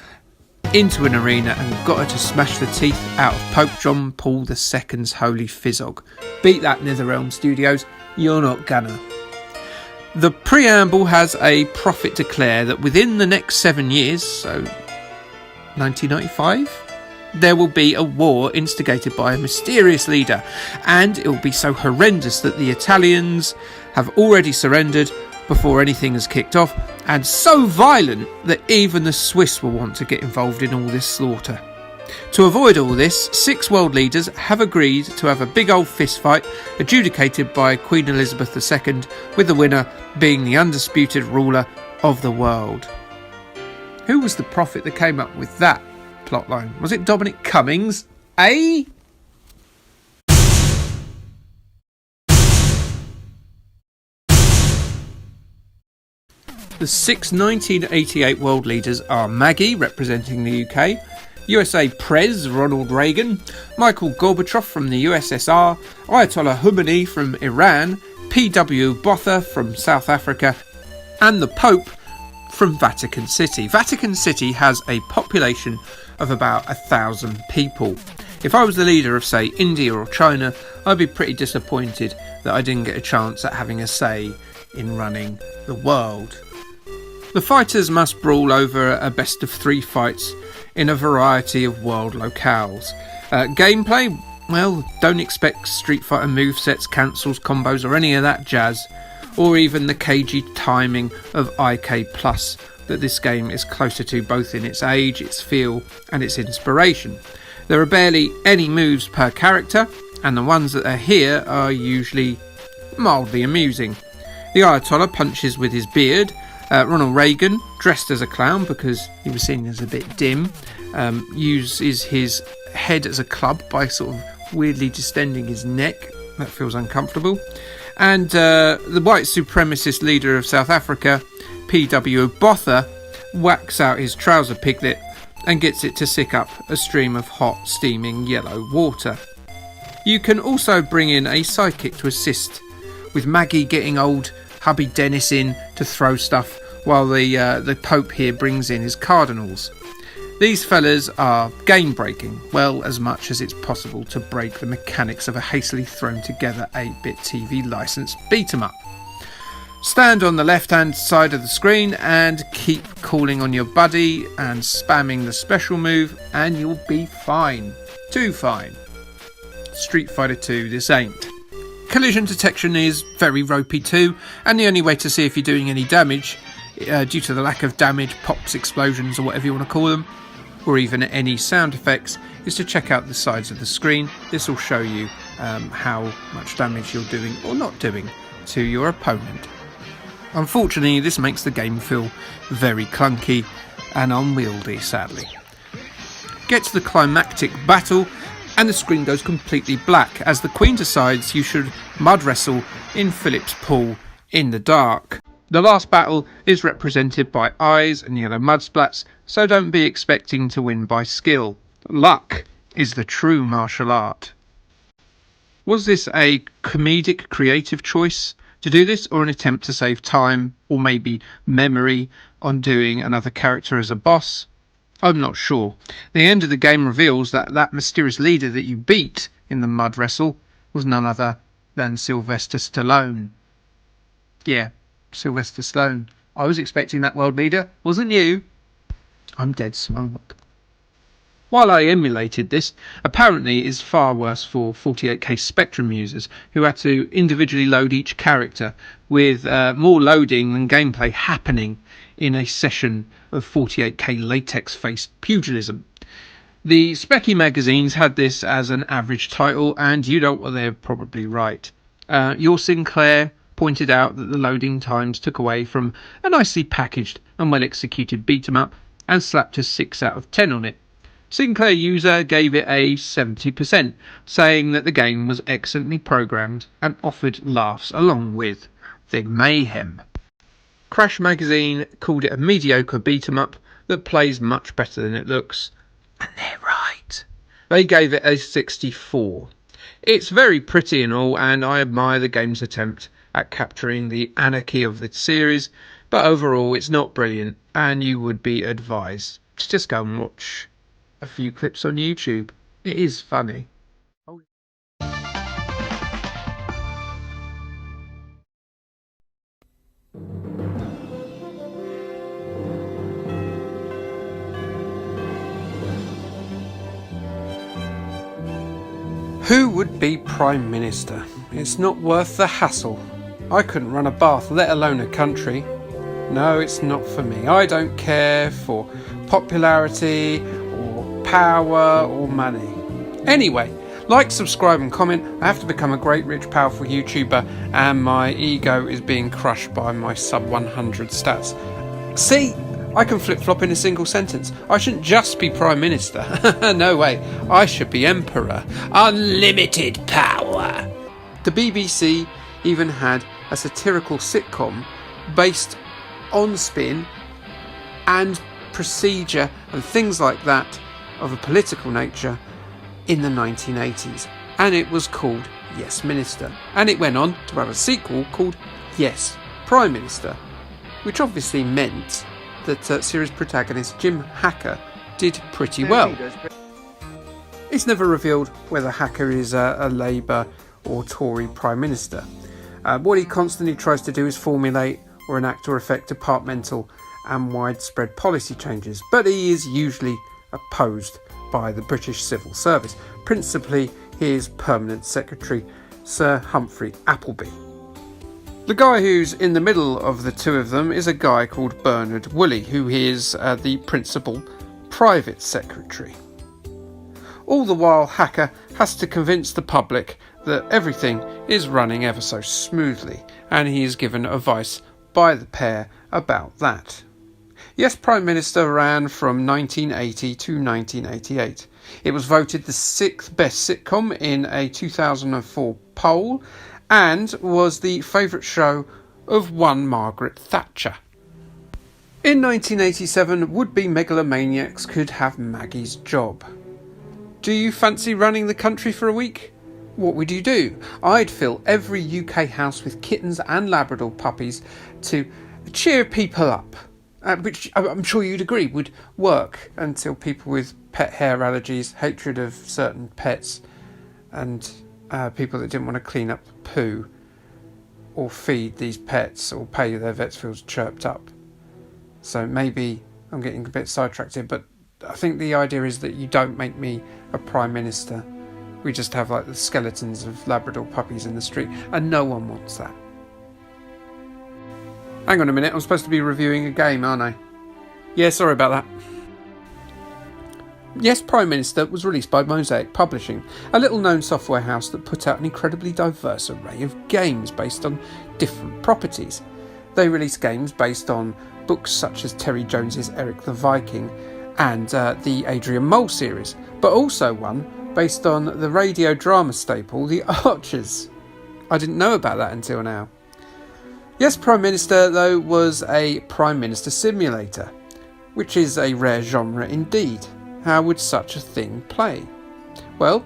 into an arena and got her to smash the teeth out of Pope John Paul II's holy fizzog. Beat that, NetherRealm Studios, you're not gonna. The preamble has a prophet declare that within the next 7 years, so 1995, there will be a war instigated by a mysterious leader, and it will be so horrendous that the Italians have already surrendered before anything has kicked off, and so violent that even the Swiss will want to get involved in all this slaughter. To avoid all this, 6 world leaders have agreed to have a big old fist fight adjudicated by Queen Elizabeth II, with the winner being the undisputed ruler of the world. Who was the prophet that came up with that plotline? Was it Dominic Cummings? Eh? The 6 1988 world leaders are Maggie, representing the UK, USA Prez Ronald Reagan, Michael Gorbachev from the USSR, Ayatollah Khomeini from Iran, P.W. Botha from South Africa, and the Pope from Vatican City. Vatican City has a population of about 1,000 people. If I was the leader of, say, India or China, I'd be pretty disappointed that I didn't get a chance at having a say in running the world. The fighters must brawl over a best of 3 fights in a variety of world locales. Gameplay, well, don't expect Street Fighter movesets, cancels, combos or any of that jazz, or even the cagey timing of IK+, that this game is closer to both in its age, its feel and its inspiration. There are barely any moves per character, and the ones that are here are usually mildly amusing. The Ayatollah punches with his beard. Ronald Reagan, dressed as a clown because he was seen as a bit dim, uses his head as a club by sort of weirdly distending his neck. That feels uncomfortable. And the white supremacist leader of South Africa, P.W. Botha, whacks out his trouser piglet and gets it to sick up a stream of hot, steaming yellow water. You can also bring in a sidekick to assist, with Maggie getting old hubby Dennis in to throw stuff, while the Pope here brings in his cardinals. These fellas are game breaking, well, as much as it's possible to break the mechanics of a hastily thrown together 8-bit TV licensed beat 'em up. Stand on the left hand side of the screen and keep calling on your buddy and spamming the special move and you'll be fine. Too fine. Street Fighter 2 this ain't. Collision detection is very ropey too, and the only way to see if you're doing any damage, due to the lack of damage, pops, explosions or whatever you want to call them, or even any sound effects, is to check out the sides of the screen. This will show you how much damage you're doing or not doing to your opponent. Unfortunately, this makes the game feel very clunky and unwieldy, sadly. Get to the climactic battle and the screen goes completely black as the Queen decides you should mud wrestle in Philip's pool in the dark. The last battle is represented by eyes and yellow mud splats, so don't be expecting to win by skill. Luck is the true martial art. Was this a comedic creative choice to do this, or an attempt to save time or maybe memory on doing another character as a boss? I'm not sure. The end of the game reveals that that mysterious leader that you beat in the mud wrestle was none other than Sylvester Stallone. Yeah, Sylvester Stallone. I was expecting that world leader, wasn't you? I'm dead smart. While I emulated this, apparently it's far worse for 48K Spectrum users who had to individually load each character, with more loading than gameplay happening in a session of 48K latex-faced pugilism. The Specky magazines had this as an average title, and you know what, they're probably right. Your Sinclair pointed out that the loading times took away from a nicely packaged and well-executed beat-em-up and slapped a 6 out of 10 on it. Sinclair user gave it a 70%, saying that the game was excellently programmed and offered laughs along with the mayhem. Crash magazine called it a mediocre beat-em-up that plays much better than it looks. And they're right. They gave it a 64. It's very pretty and all, and I admire the game's attempt at capturing the anarchy of the series, but overall it's not brilliant, and you would be advised to just go and watch a few clips on YouTube. It is funny. Who would be Prime Minister? It's not worth the hassle. I couldn't run a bath, let alone a country. No, it's not for me. I don't care for popularity or power or money. Anyway, like, subscribe and comment. I have to become a great, rich, powerful YouTuber, and my ego is being crushed by my sub 100 stats. See, I can flip-flop in a single sentence. I shouldn't just be Prime Minister. No way. I should be Emperor. Unlimited power. The BBC even had a satirical sitcom based on spin and procedure and things like that of a political nature in the 1980s, and it was called Yes Minister, and it went on to have a sequel called Yes Prime Minister, which obviously meant that series protagonist Jim Hacker did pretty well. It's never revealed whether Hacker is a Labour or Tory Prime Minister. What he constantly tries to do is formulate or enact or effect departmental and widespread policy changes, but he is usually opposed by the British Civil Service, principally his permanent secretary, Sir Humphrey Appleby. The guy who's in the middle of the two of them is a guy called Bernard Woolley, who is the principal private secretary. All the while, Hacker has to convince the public that everything is running ever so smoothly, and he is given advice by the pair about that. Yes Prime Minister ran from 1980 to 1988. It was voted the 6th best sitcom in a 2004 poll and was the favourite show of one Margaret Thatcher. In 1987, would-be megalomaniacs could have Maggie's job. Do you fancy running the country for a week? What would you do? I'd fill every UK house with kittens and Labrador puppies to cheer people up. Which I'm sure you'd agree would work until people with pet hair allergies, hatred of certain pets, and people that didn't want to clean up poo or feed these pets or pay their vets bills chirped up. So maybe I'm getting a bit sidetracked here, but I think the idea is that you don't make me a Prime Minister. We just have like the skeletons of Labrador puppies in the street, and no one wants that. Hang on a minute, I'm supposed to be reviewing a game, aren't I? Yeah, sorry about that. Yes Prime Minister was released by Mosaic Publishing, a little-known software house that put out an incredibly diverse array of games based on different properties. They released games based on books such as Terry Jones's Eric the Viking and the Adrian Mole series, but also one based on the radio drama staple The Archers. I didn't know about that until now. Yes Prime Minister, though, was a Prime Minister simulator, which is a rare genre indeed. How would such a thing play? Well,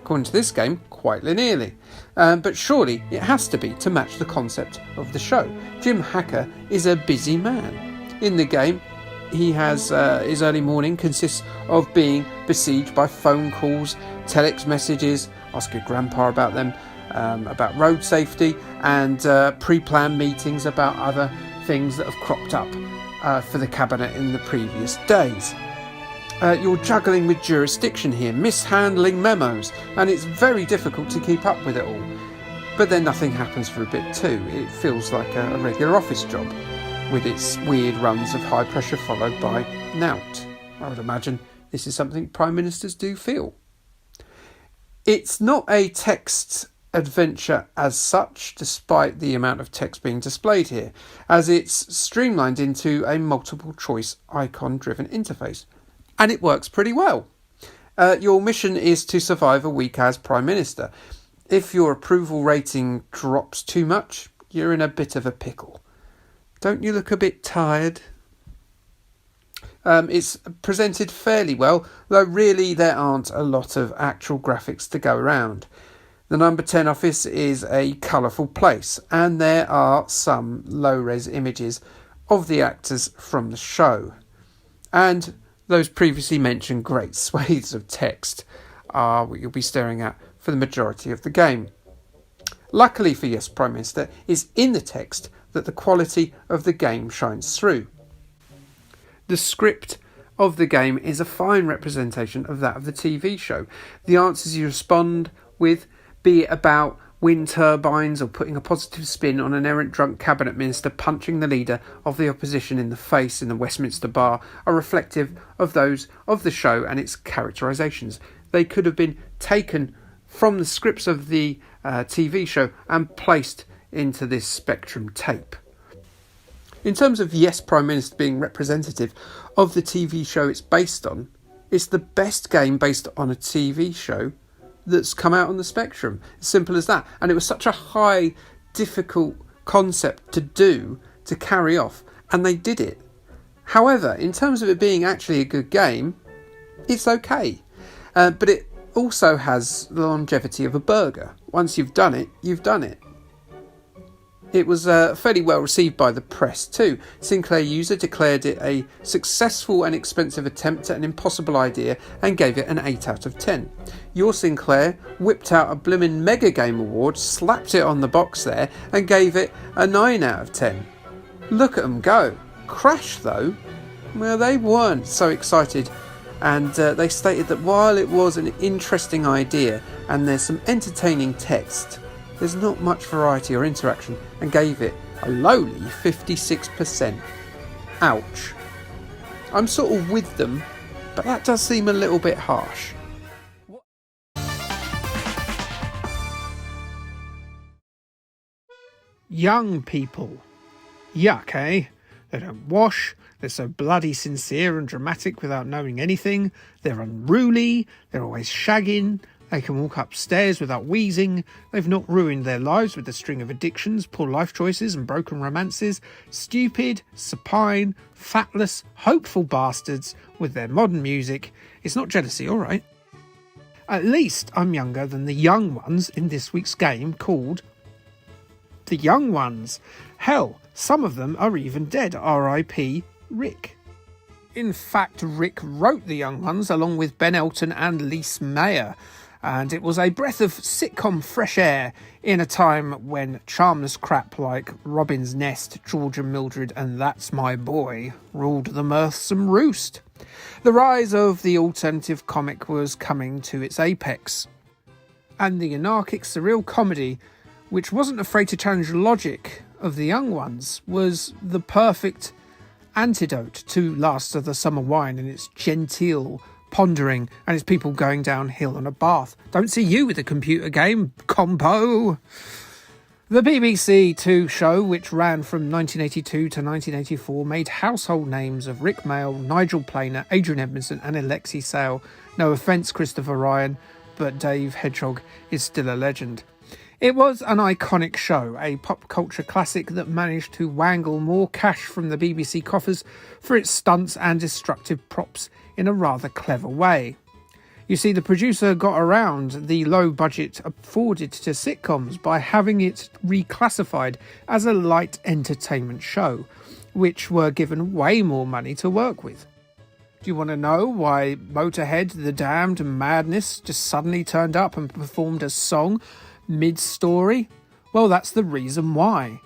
according to this game, quite linearly. But surely it has to be to match the concept of the show. Jim Hacker is a busy man. In the game, he has his early morning consists of being besieged by phone calls, telex messages, ask your grandpa about them, about road safety, and pre-planned meetings about other things that have cropped up for the cabinet in the previous days. You're juggling with jurisdiction here, mishandling memos, and it's very difficult to keep up with it all. But then nothing happens for a bit too. It feels like a regular office job, with its weird runs of high pressure followed by nout. I would imagine this is something Prime Ministers do feel. It's not a text adventure as such, despite the amount of text being displayed here, as it's streamlined into a multiple choice icon driven interface. And it works pretty well. Your mission is to survive a week as Prime Minister. If your approval rating drops too much, you're in a bit of a pickle. Don't you look a bit tired? It's presented fairly well, though really there aren't a lot of actual graphics to go around. The number 10 office is a colourful place, and there are some low-res images of the actors from the show. And those previously mentioned great swathes of text are what you'll be staring at for the majority of the game. Luckily for Yes Prime Minister, it's in the text that the quality of the game shines through. The script of the game is a fine representation of that of the TV show. The answers you respond with, be it about wind turbines or putting a positive spin on an errant drunk cabinet minister punching the leader of the opposition in the face in the Westminster bar, are reflective of those of the show and its characterisations. They could have been taken from the scripts of the TV show and placed into this Spectrum tape. In terms of Yes Prime Minister being representative of the TV show it's based on, it's the best game based on a TV show that's come out on the Spectrum. As simple as that. And it was such a high, difficult concept to do, to carry off, and they did it. However, in terms of it being actually a good game, it's okay. But it also has the longevity of a burger. Once you've done it, you've done it. It was fairly well received by the press too. Sinclair User declared it a successful and expensive attempt at an impossible idea and gave it an 8 out of 10. Your Sinclair whipped out a blimmin' Mega Game Award, slapped it on the box there and gave it a 9 out of 10. Look at them go. Crash though, well, they weren't so excited, and they stated that while it was an interesting idea and there's some entertaining text, there's not much variety or interaction, and gave it a lowly 56%. Ouch. I'm sort of with them, but that does seem a little bit harsh. Young people. Yuck, eh? They don't wash, they're so bloody sincere and dramatic without knowing anything, they're unruly, they're always shagging, they can walk upstairs without wheezing, they've not ruined their lives with a string of addictions, poor life choices and broken romances, stupid, supine, fatless, hopeful bastards with their modern music. It's not jealousy, alright? At least I'm younger than the young ones in this week's game called The Young Ones. Hell, some of them are even dead, R.I.P. Rick. In fact, Rick wrote The Young Ones along with Ben Elton and Lise Mayer, and it was a breath of sitcom fresh air in a time when charmless crap like Robin's Nest, George and Mildred and That's My Boy ruled the mirthsome roost. The rise of the alternative comic was coming to its apex, and the anarchic surreal comedy, which wasn't afraid to challenge logic of The Young Ones, was the perfect antidote to Last of the Summer Wine and its genteel pondering and its people going downhill on a bath. Don't see you with a computer game, compo. The BBC Two show, which ran from 1982 to 1984, made household names of Rick Mayall, Nigel Planer, Adrian Edmondson and Alexei Sale. No offence, Christopher Ryan, but Dave Hedgehog is still a legend. It was an iconic show, a pop culture classic that managed to wangle more cash from the BBC coffers for its stunts and destructive props in a rather clever way. You see, the producer got around the low budget afforded to sitcoms by having it reclassified as a light entertainment show, which were given way more money to work with. Do you want to know why Motorhead, The Damned and Madness just suddenly turned up and performed a song mid-story? Well, that's the reason why.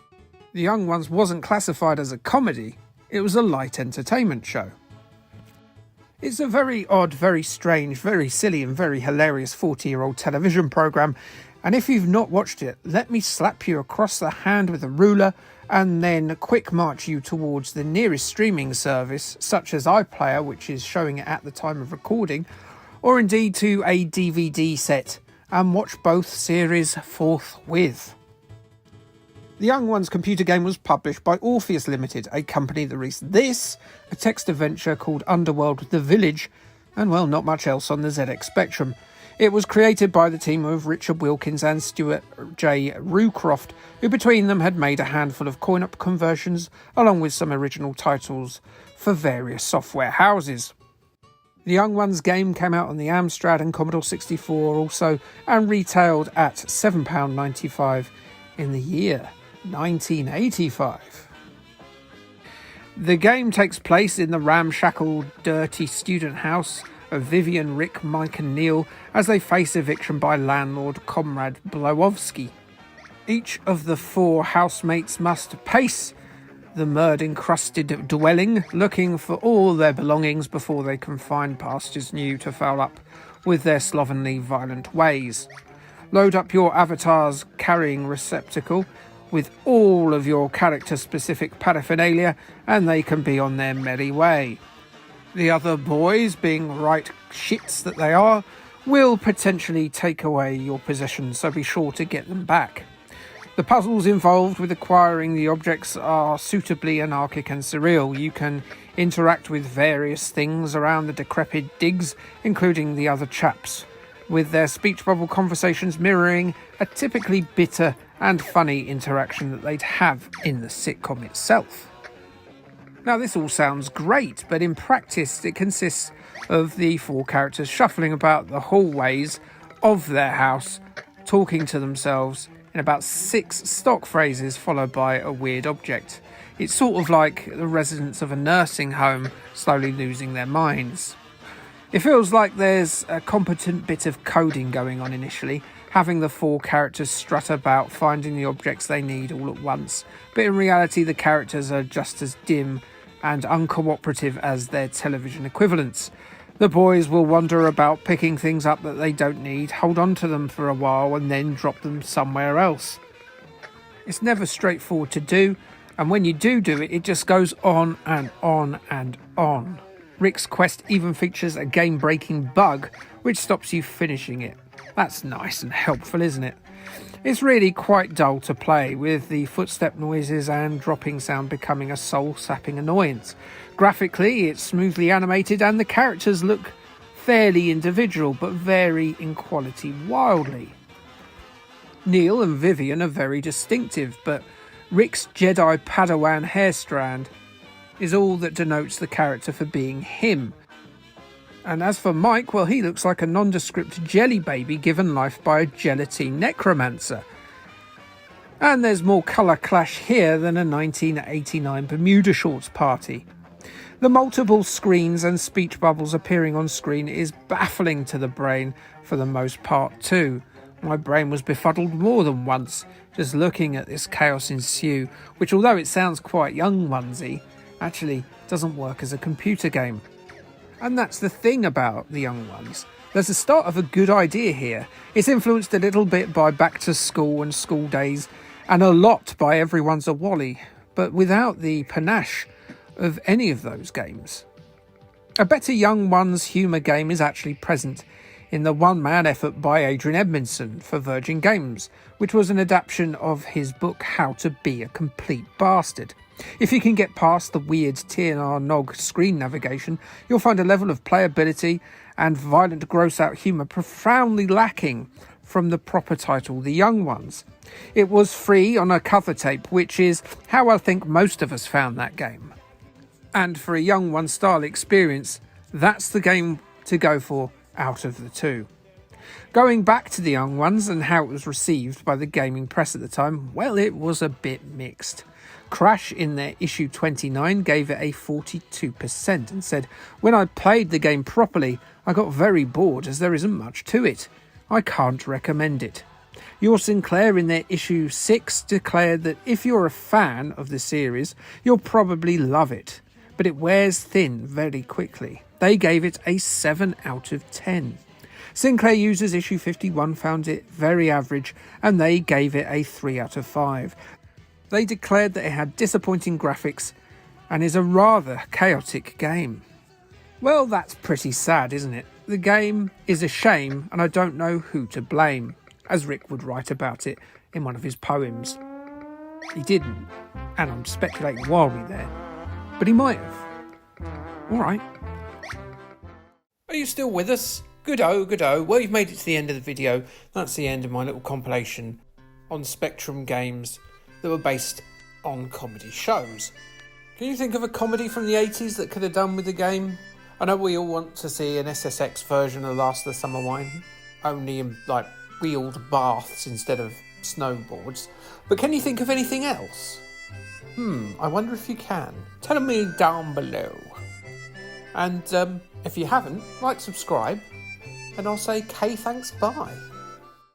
The Young Ones wasn't classified as a comedy, it was a light entertainment show. It's a very odd, very strange, very silly and very hilarious 40-year-old television programme, and if you've not watched it, let me slap you across the hand with a ruler and then quick march you towards the nearest streaming service, such as iPlayer, which is showing it at the time of recording, or indeed to a DVD set, and watch both series forthwith. The Young Ones computer game was published by Orpheus Limited, a company that released this, a text adventure called Underworld The Village, and well, not much else on the ZX Spectrum. It was created by the team of Richard Wilkins and Stuart J. Rucroft, who between them had made a handful of coin-op conversions, along with some original titles for various software houses. The Young Ones game came out on the Amstrad and Commodore 64 also, and retailed at £7.95 in the year 1985. The game takes place in the ramshackle, dirty student house of Vivian, Rick, Mike and Neil as they face eviction by landlord Comrade Blowowski. Each of the four housemates must pace the mud-encrusted dwelling, looking for all their belongings before they can find pastures new to foul up with their slovenly, violent ways. Load up your avatar's carrying receptacle with all of your character-specific paraphernalia, and they can be on their merry way. The other boys, being right shits that they are, will potentially take away your possessions, so be sure to get them back. The puzzles involved with acquiring the objects are suitably anarchic and surreal. You can interact with various things around the decrepit digs, including the other chaps, with their speech bubble conversations mirroring a typically bitter and funny interaction that they'd have in the sitcom itself. Now, this all sounds great, but in practice it consists of the 4 characters shuffling about the hallways of their house, talking to themselves in about 6 stock phrases followed by a weird object. It's sort of like the residents of a nursing home slowly losing their minds. It feels like there's a competent bit of coding going on initially, having the 4 characters strut about finding the objects they need all at once, but in reality the characters are just as dim and uncooperative as their television equivalents. The boys will wander about picking things up that they don't need, hold on to them for a while and then drop them somewhere else. It's never straightforward to do, and when you do it, it just goes on and on and on. Rick's quest even features a game-breaking bug which stops you finishing it. That's nice and helpful, isn't it? It's really quite dull to play, with the footstep noises and dropping sound becoming a soul-sapping annoyance. Graphically, it's smoothly animated and the characters look fairly individual but vary in quality wildly. Neil and Vivian are very distinctive, but Rick's Jedi Padawan hair strand is all that denotes the character for being him. And as for Mike, well, he looks like a nondescript jelly baby given life by a gelatine necromancer. And there's more colour clash here than a 1989 Bermuda Shorts party. The multiple screens and speech bubbles appearing on screen is baffling to the brain for the most part too. My brain was befuddled more than once just looking at this chaos ensue, which, although it sounds quite young onesy, actually doesn't work as a computer game. And that's the thing about the young ones. There's the start of a good idea here. It's influenced a little bit by Back to School and School Days, and a lot by Everyone's a Wally, but without the panache of any of those games. A better young ones humour game is actually present in the one-man effort by Adrian Edmondson for Virgin Games, which was an adaptation of his book How to Be a Complete Bastard. If you can get past the weird TNR Nog screen navigation, you'll find a level of playability and violent gross-out humour profoundly lacking from the proper title, The Young Ones. It was free on a cover tape, which is how I think most of us found that game. And for a Young One style experience, that's the game to go for out of the two. Going back to The Young Ones and how it was received by the gaming press at the time, well, it was a bit mixed. Crash, in their issue 29, gave it a 42% and said, "When I played the game properly, I got very bored as there isn't much to it. I can't recommend it." Your Sinclair, in their issue 6, declared that if you're a fan of the series, you'll probably love it, but it wears thin very quickly. They gave it a 7 out of 10. Sinclair users issue 51 found it very average, and they gave it a 3 out of 5. They declared that it had disappointing graphics and is a rather chaotic game. Well, that's pretty sad, isn't it? The game is a shame, and I don't know who to blame, as Rick would write about it in one of his poems. He didn't, and I'm speculating wildly there, but he might have. Alright. Are you still with us? Good-o, good-o. Well, you've made it to the end of the video. That's the end of my little compilation on Spectrum games that were based on comedy shows. Can you think of a comedy from the 80s that could have done with the game? I know we all want to see an SSX version of Last of the Summer Wine, only in, like, wheeled baths instead of snowboards. But can you think of anything else? I wonder if you can. Tell me down below. And if you haven't, like, subscribe, and I'll say K thanks, bye.